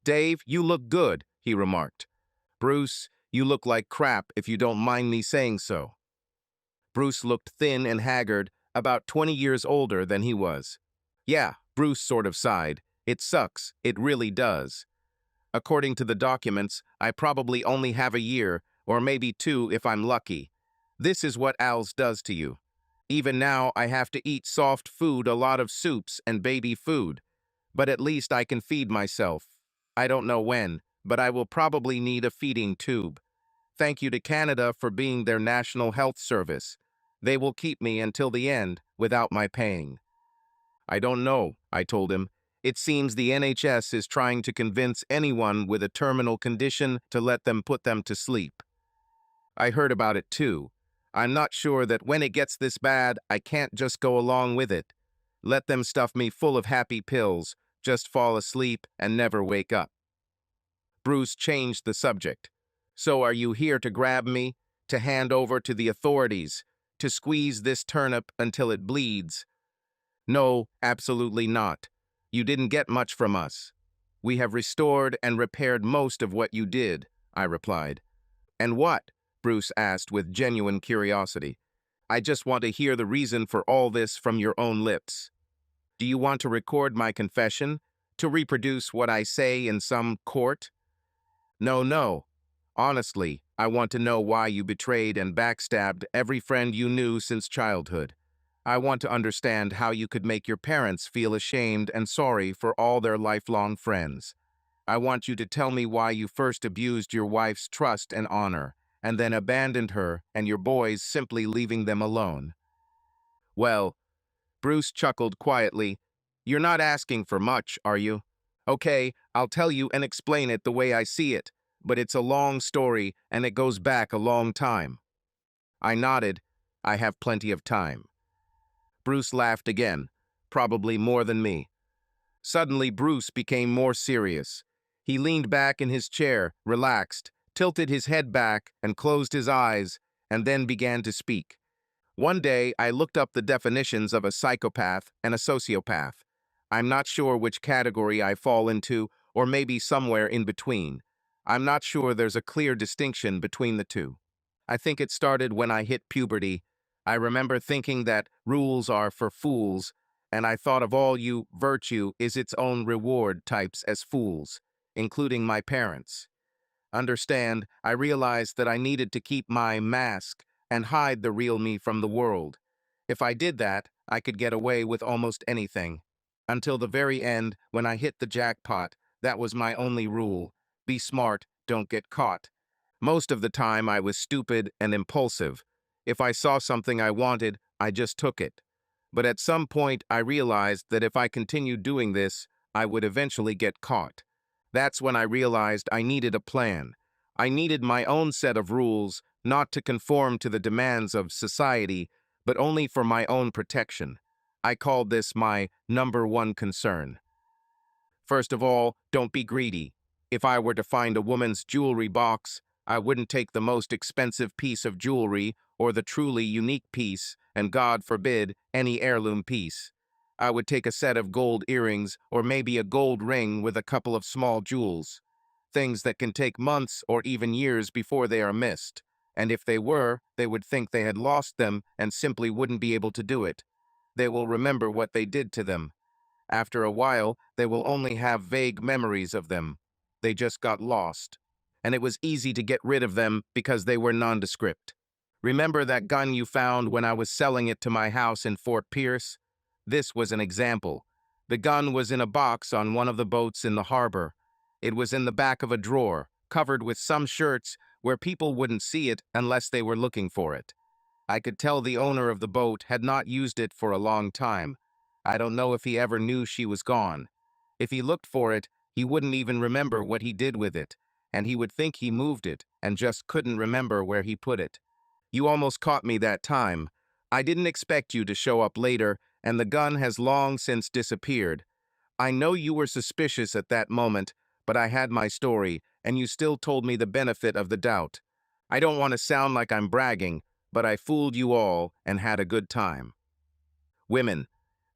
Dave, you look good, he remarked. Bruce, you look like crap if you don't mind me saying so. Bruce looked thin and haggard, about 20 years older than he was. Yeah, Bruce sort of sighed. It sucks, it really does. According to the documents, I probably only have a year, or maybe 2 if I'm lucky. This is what ALS does to you. Even now, I have to eat soft food, a lot of soups and baby food. But at least I can feed myself. I don't know when, but I will probably need a feeding tube. Thank you to Canada for being their national health service. They will keep me until the end without my paying. I don't know, I told him. It seems the NHS is trying to convince anyone with a terminal condition to let them put them to sleep. I heard about it too. I'm not sure that when it gets this bad, I can't just go along with it. Let them stuff me full of happy pills, just fall asleep and never wake up. Bruce changed the subject. So are you here to grab me, to hand over to the authorities, to squeeze this turnip until it bleeds? No, absolutely not. You didn't get much from us. We have restored and repaired most of what you did, I replied. And what? Bruce asked with genuine curiosity. I just want to hear the reason for all this from your own lips. Do you want to record my confession? To reproduce what I say in some court? No, no. Honestly, I want to know why you betrayed and backstabbed every friend you knew since childhood. I want to understand how you could make your parents feel ashamed and sorry for all their lifelong friends. I want you to tell me why you first abused your wife's trust and honor, and then abandoned her and your boys, simply leaving them alone. Well, Bruce chuckled quietly. You're not asking for much, are you? Okay, I'll tell you and explain it the way I see it, but it's a long story and it goes back a long time. I nodded. I have plenty of time. Bruce laughed again, probably more than me. Suddenly, Bruce became more serious. He leaned back in his chair, relaxed, tilted his head back, and closed his eyes, and then began to speak. One day, I looked up the definitions of a psychopath and a sociopath. I'm not sure which category I fall into, or maybe somewhere in between. I'm not sure there's a clear distinction between the two. I think it started when I hit puberty. I remember thinking that rules are for fools, and I thought of all you virtue is its own reward types as fools, including my parents. Understand, I realized that I needed to keep my mask and hide the real me from the world. If I did that, I could get away with almost anything. Until the very end, when I hit the jackpot, that was my only rule. Be smart, don't get caught. Most of the time, I was stupid and impulsive. If I saw something I wanted, I just took it. But at some point, I realized that if I continued doing this, I would eventually get caught. That's when I realized I needed a plan. I needed my own set of rules, not to conform to the demands of society, but only for my own protection. I called this my #1 concern. First of all, don't be greedy. If I were to find a woman's jewelry box, I wouldn't take the most expensive piece of jewelry or the truly unique piece, and God forbid, any heirloom piece. I would take a set of gold earrings or maybe a gold ring with a couple of small jewels. Things that can take months or even years before they are missed. And if they were, they would think they had lost them and simply wouldn't be able to do it. They will remember what they did to them. After a while, they will only have vague memories of them. They just got lost. And it was easy to get rid of them because they were nondescript. Remember that gun you found when I was selling it to my house in Fort Pierce? This was an example. The gun was in a box on one of the boats in the harbor. It was in the back of a drawer, covered with some shirts where people wouldn't see it unless they were looking for it. I could tell the owner of the boat had not used it for a long time. I don't know if he ever knew she was gone. If he looked for it, he wouldn't even remember what he did with it, and he would think he moved it and just couldn't remember where he put it. You almost caught me that time. I didn't expect you to show up later, and the gun has long since disappeared. I know you were suspicious at that moment, but I had my story, and you still told me the benefit of the doubt. I don't want to sound like I'm bragging, but I fooled you all and had a good time. Women.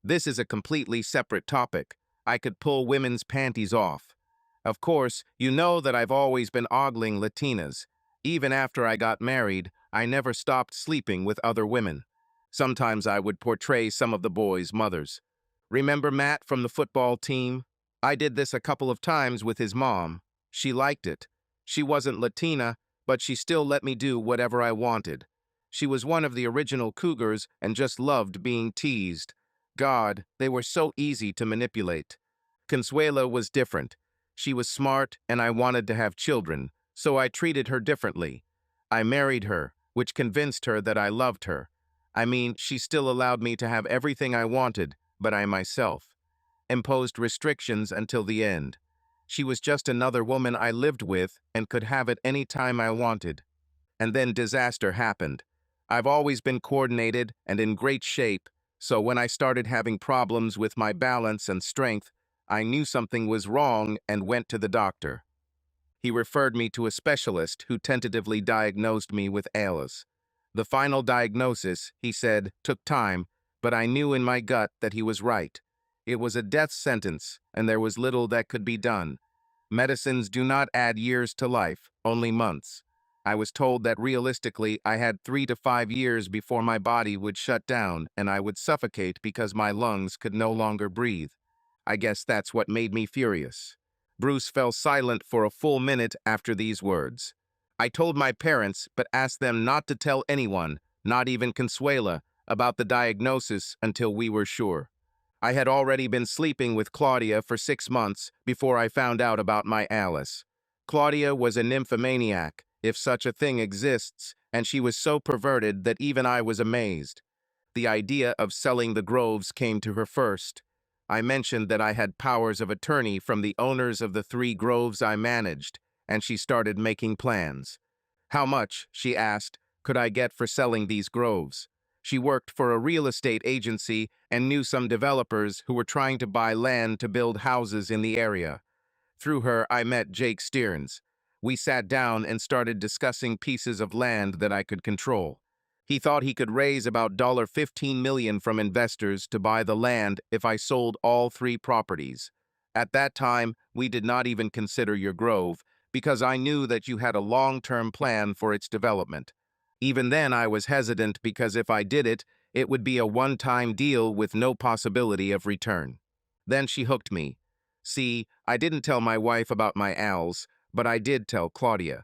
This is a completely separate topic. I could pull women's panties off. Of course, you know that I've always been ogling Latinas. Even after I got married, I never stopped sleeping with other women. Sometimes I would portray some of the boys' mothers. Remember Matt from the football team? I did this a couple of times with his mom. She liked it. She wasn't Latina, but she still let me do whatever I wanted. She was one of the original cougars and just loved being teased. God, they were so easy to manipulate. Consuela was different. She was smart and I wanted to have children, so I treated her differently. I married her, which convinced her that I loved her. I mean, she still allowed me to have everything I wanted, but I myself imposed restrictions until the end. She was just another woman I lived with and could have it any time I wanted. And then disaster happened. I've always been coordinated and in great shape, so when I started having problems with my balance and strength, I knew something was wrong and went to the doctor. He referred me to a specialist who tentatively diagnosed me with ALS. The final diagnosis, he said, took time, but I knew in my gut that he was right. It was a death sentence, and there was little that could be done. Medicines do not add years to life, only months. I was told that realistically I had 3 to 5 years before my body would shut down and I would suffocate because my lungs could no longer breathe. I guess that's what made me furious. Bruce fell silent for a full minute after these words. I told my parents, but asked them not to tell anyone, not even Consuela, about the diagnosis until we were sure. I had already been sleeping with Claudia for 6 months before I found out about my Alice. Claudia was a nymphomaniac, if such a thing exists, and she was so perverted that even I was amazed. The idea of selling the groves came to her first. I mentioned that I had powers of attorney from the owners of the 3 groves I managed, and she started making plans. How much, she asked, could I get for selling these groves? She worked for a real estate agency and knew some developers who were trying to buy land to build houses in the area. Through her, I met Jake Stearns. We sat down and started discussing pieces of land that I could control. He thought he could raise about $15 million from investors to buy the land if I sold all 3 properties. At that time, we did not even consider your grove, because I knew that you had a long-term plan for its development. Even then, I was hesitant because if I did it, it would be a one-time deal with no possibility of return. Then she hooked me. See, I didn't tell my wife about my ALS, but I did tell Claudia.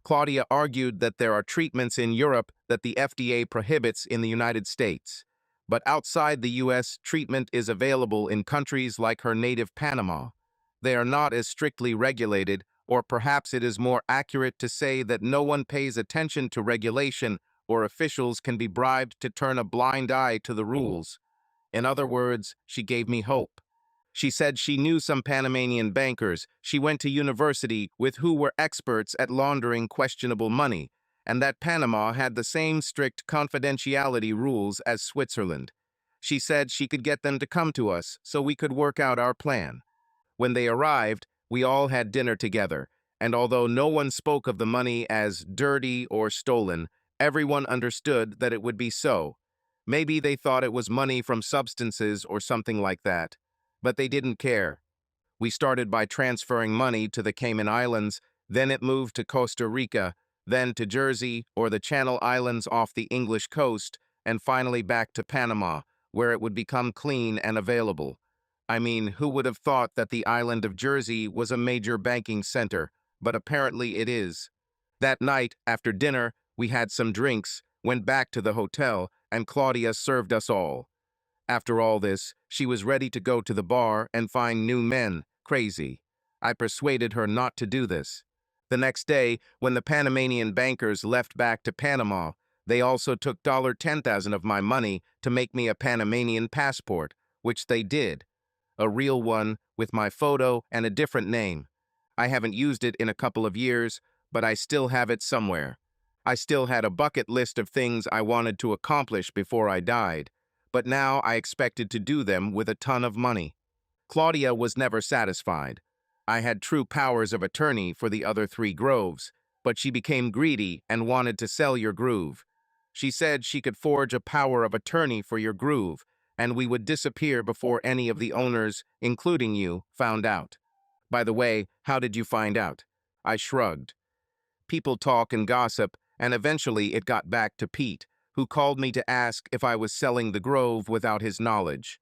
Claudia argued that there are treatments in Europe that the FDA prohibits in the United States. But outside the US, treatment is available in countries like her native Panama. They are not as strictly regulated, or perhaps it is more accurate to say that no one pays attention to regulation or officials can be bribed to turn a blind eye to the rules. In other words, she gave me hope. She said she knew some Panamanian bankers she went to university with who were experts at laundering questionable money, and that Panama had the same strict confidentiality rules as Switzerland. She said she could get them to come to us so we could work out our plan. When they arrived, we all had dinner together, and although no one spoke of the money as dirty or stolen, Everyone understood that it would be so. Maybe they thought it was money from substances or something like that. But they didn't care. We started by transferring money to the Cayman Islands, then it moved to Costa Rica, then to Jersey or the Channel Islands off the English coast, and finally back to Panama, where it would become clean and available. I mean, who would have thought that the island of Jersey was a major banking center, but apparently it is. That night, after dinner, we had some drinks, went back to the hotel, and Claudia served us all. After all this, she was ready to go to the bar and find new men. Crazy. I persuaded her not to do this. The next day, when the Panamanian bankers left back to Panama, they also took $10,000 of my money to make me a Panamanian passport, which they did. A real one with my photo and a different name. I haven't used it in a couple of years, but I still have it somewhere. I still had a bucket list of things I wanted to accomplish before I died, but now I expected to do them with a ton of money. Claudia was never satisfied. I had true powers of attorney for the other 3 groves, but she became greedy and wanted to sell your groove. She said she could forge a power of attorney for your groove, and we would disappear before any of the owners, including you, found out. By the way, how did you find out? I shrugged. People talk and gossip, and eventually it got back to Pete, who called me to ask if I was selling the grove without his knowledge.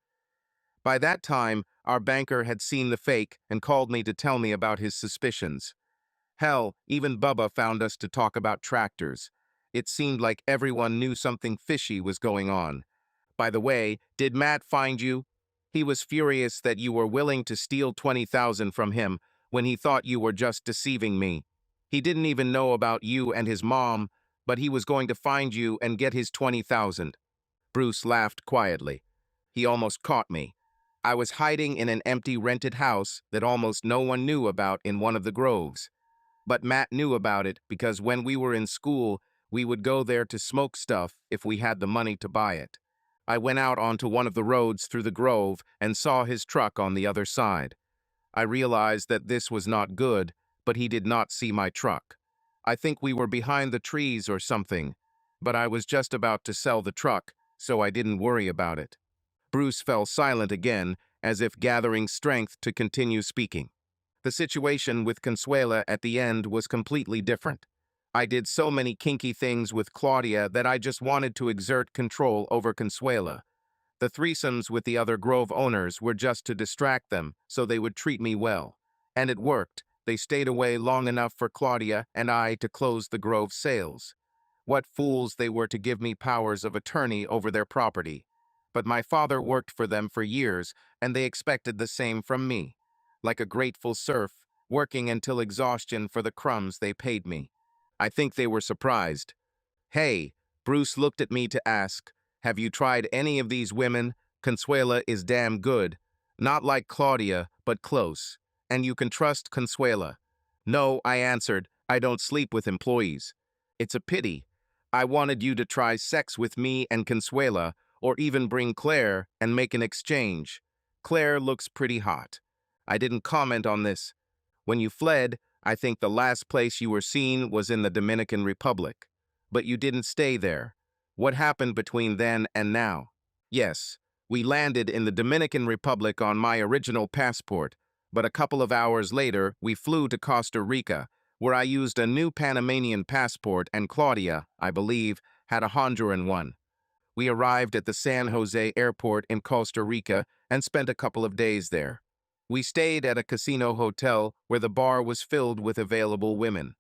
By that time, our banker had seen the fake and called me to tell me about his suspicions. Hell, even Bubba found us to talk about tractors. It seemed like everyone knew something fishy was going on. By the way, did Matt find you? He was furious that you were willing to steal 20,000 from him when he thought you were just deceiving me. He didn't even know about you and his mom, but he was going to find you and get his 20,000. Bruce laughed quietly. He almost caught me. I was hiding in an empty rented house that almost no one knew about in one of the groves. But Matt knew about it because when we were in school, we would go there to smoke stuff if we had the money to buy it. I went out onto one of the roads through the grove and saw his truck on the other side. I realized that this was not good, but he did not see my truck. I think we were behind the trees or something, but I was just about to sell the truck, so I didn't worry about it. Bruce fell silent again, as if gathering strength to continue speaking. The situation with Consuela at the end was completely different. I did so many kinky things with Claudia that I just wanted to exert control over Consuela. The threesomes with the other grove owners were just to distract them so they would treat me well. And it worked. They stayed away long enough for Claudia and I to close the grove sales. What fools they were to give me powers of attorney over their property. But my father worked for them for years, and they expected the same from me. Like a grateful serf, working until exhaustion for the crumbs they paid me. I think they were surprised. Hey, Bruce looked at me to ask, have you tried any of these women? Consuela is damn good. Not like Claudia, but close. And you can trust Consuela. No, I answered, I don't sleep with employees. It's a pity. I wanted you to try sex with me and Consuela, or even bring Claire and make an exchange. Claire looks pretty hot. I didn't comment on this. When you fled, I think the last place you were seen was in the Dominican Republic. But you didn't stay there. What happened between then and now? Yes, we landed in the Dominican Republic on my original passport, but a couple of hours later, we flew to Costa Rica, where I used a new Panamanian passport and Claudia, I believe, had a Honduran one. We arrived at the San Jose airport in Costa Rica and spent a couple of days there. We stayed at a casino hotel where the bar was filled with available women.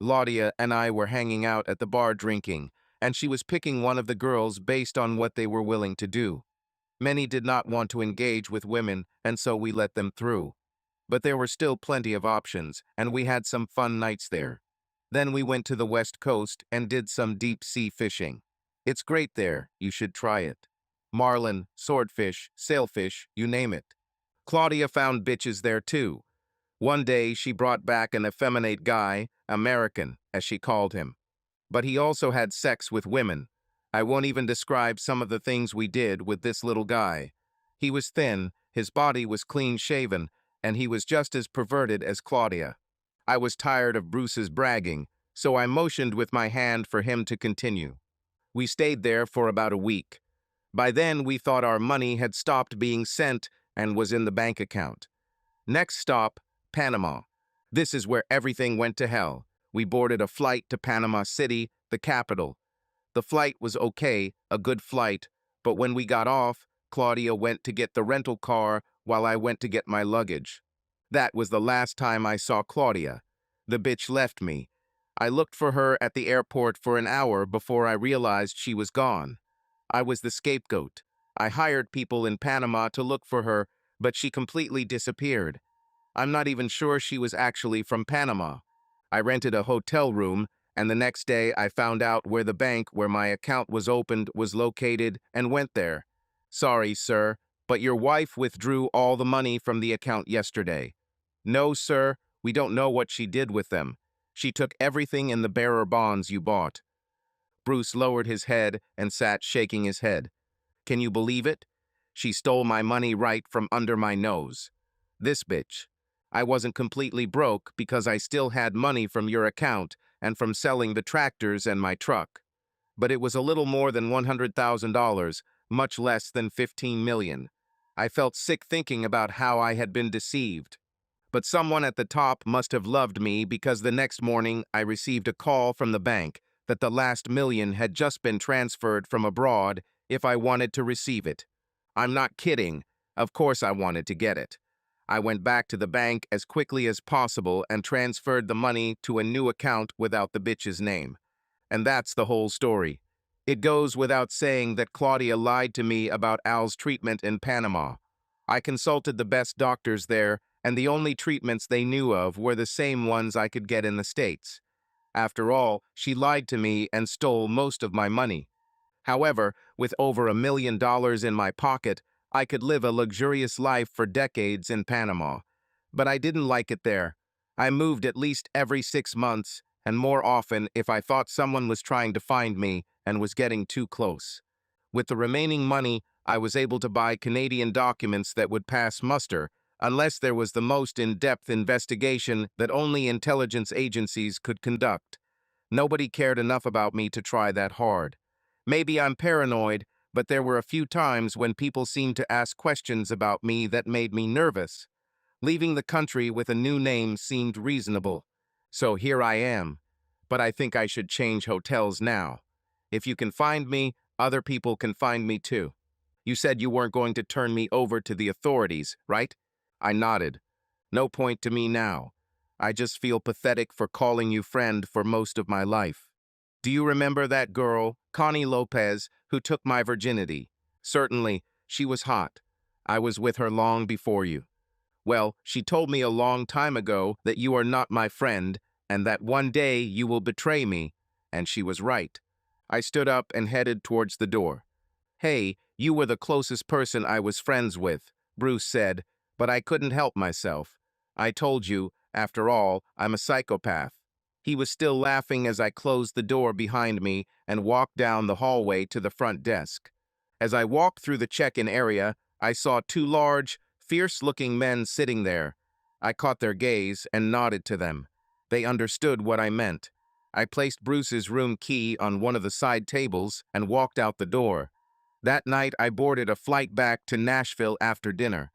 Claudia and I were hanging out at the bar drinking, and she was picking one of the girls based on what they were willing to do. Many did not want to engage with women, and so we let them through. But there were still plenty of options, and we had some fun nights there. Then we went to the West Coast and did some deep-sea fishing. It's great there, you should try it. Marlin, swordfish, sailfish, you name it. Claudia found bitches there too. One day she brought back an effeminate guy, American, as she called him. But he also had sex with women. I won't even describe some of the things we did with this little guy. He was thin, his body was clean-shaven, and he was just as perverted as Claudia. I was tired of Bruce's bragging, so I motioned with my hand for him to continue. We stayed there for about a week. By then, we thought our money had stopped being sent and was in the bank account. Next stop, Panama. This is where everything went to hell. We boarded a flight to Panama City, the capital. The flight was okay, a good flight, but when we got off, Claudia went to get the rental car while I went to get my luggage. That was the last time I saw Claudia. The bitch left me. I looked for her at the airport for an hour before I realized she was gone. I was the scapegoat. I hired people in Panama to look for her, but she completely disappeared. I'm not even sure she was actually from Panama. I rented a hotel room, and the next day I found out where the bank where my account was opened was located and went there. Sorry, sir, but your wife withdrew all the money from the account yesterday. No, sir, we don't know what she did with them. She took everything in the bearer bonds you bought. Bruce lowered his head and sat shaking his head. Can you believe it? She stole my money right from under my nose. This bitch. I wasn't completely broke because I still had money from your account and from selling the tractors and my truck. But it was a little more than $100,000, much less than $15 million. I felt sick thinking about how I had been deceived. But someone at the top must have loved me because the next morning I received a call from the bank that the last million had just been transferred from abroad if I wanted to receive it. I'm not kidding. Of course I wanted to get it. I went back to the bank as quickly as possible and transferred the money to a new account without the bitch's name. And that's the whole story. It goes without saying that Claudia lied to me about Al's treatment in Panama. I consulted the best doctors there, and the only treatments they knew of were the same ones I could get in the States. After all, she lied to me and stole most of my money. However, with over $1 million in my pocket, I could live a luxurious life for decades in Panama. But I didn't like it there. I moved at least every 6 months, and more often if I thought someone was trying to find me and was getting too close. With the remaining money, I was able to buy Canadian documents that would pass muster, unless there was the most in-depth investigation that only intelligence agencies could conduct. Nobody cared enough about me to try that hard. Maybe I'm paranoid, but there were a few times when people seemed to ask questions about me that made me nervous. Leaving the country with a new name seemed reasonable. So here I am. But I think I should change hotels now. If you can find me, other people can find me too. You said you weren't going to turn me over to the authorities, right? I nodded. No point to me now. I just feel pathetic for calling you friend for most of my life. Do you remember that girl, Connie Lopez, who took my virginity? Certainly, she was hot. I was with her long before you. Well, she told me a long time ago that you are not my friend and that one day you will betray me, and she was right. I stood up and headed towards the door. Hey, you were the closest person I was friends with, Bruce said, but I couldn't help myself. I told you, after all, I'm a psychopath. He was still laughing as I closed the door behind me and walked down the hallway to the front desk. As I walked through the check-in area, I saw two large, fierce-looking men sitting there. I caught their gaze and nodded to them. They understood what I meant. I placed Bruce's room key on one of the side tables and walked out the door. That night, I boarded a flight back to Nashville after dinner.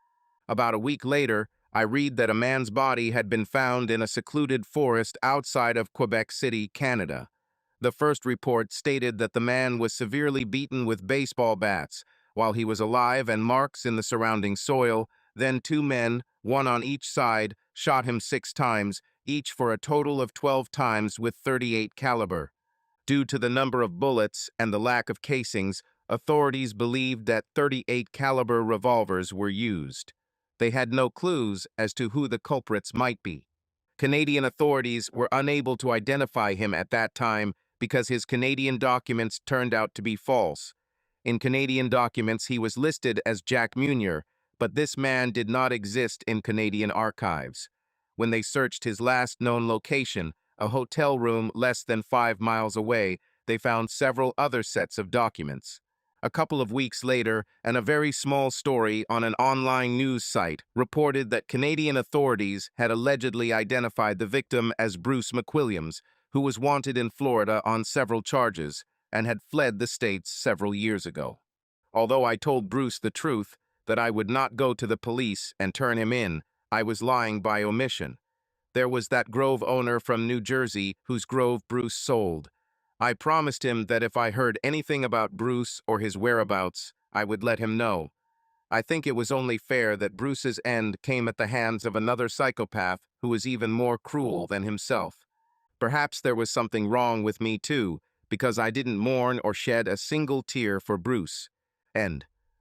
About a week later, I read that a man's body had been found in a secluded forest outside of Quebec City, Canada. The first report stated that the man was severely beaten with baseball bats while he was alive, and marks in the surrounding soil. Then two men, one on each side, shot him 6 times, each for a total of 12 times with .38 caliber. Due to the number of bullets and the lack of casings, authorities believed that .38 caliber revolvers were used. They had no clues as to who the culprits might be. Canadian authorities were unable to identify him at that time because his Canadian documents turned out to be false. In Canadian documents, he was listed as Jack Munier, but this man did not exist in Canadian archives. When they searched his last known location, a hotel room less than 5 miles away, they found several other sets of documents. A couple of weeks later, and a very small story on an online news site reported that Canadian authorities had allegedly identified the victim as Bruce McWilliams, who was wanted in Florida on several charges and had fled the States several years ago. Although I told Bruce the truth, that I would not go to the police and turn him in, I was lying by omission. There was that Grove owner from New Jersey whose Grove Bruce sold. I promised him that if I heard anything about Bruce or his whereabouts, I would let him know. I think it was only fair that Bruce's end came at the hands of another psychopath who was even more cruel than himself. Perhaps there was something wrong with me too, because I didn't mourn or shed a single tear for Bruce. End.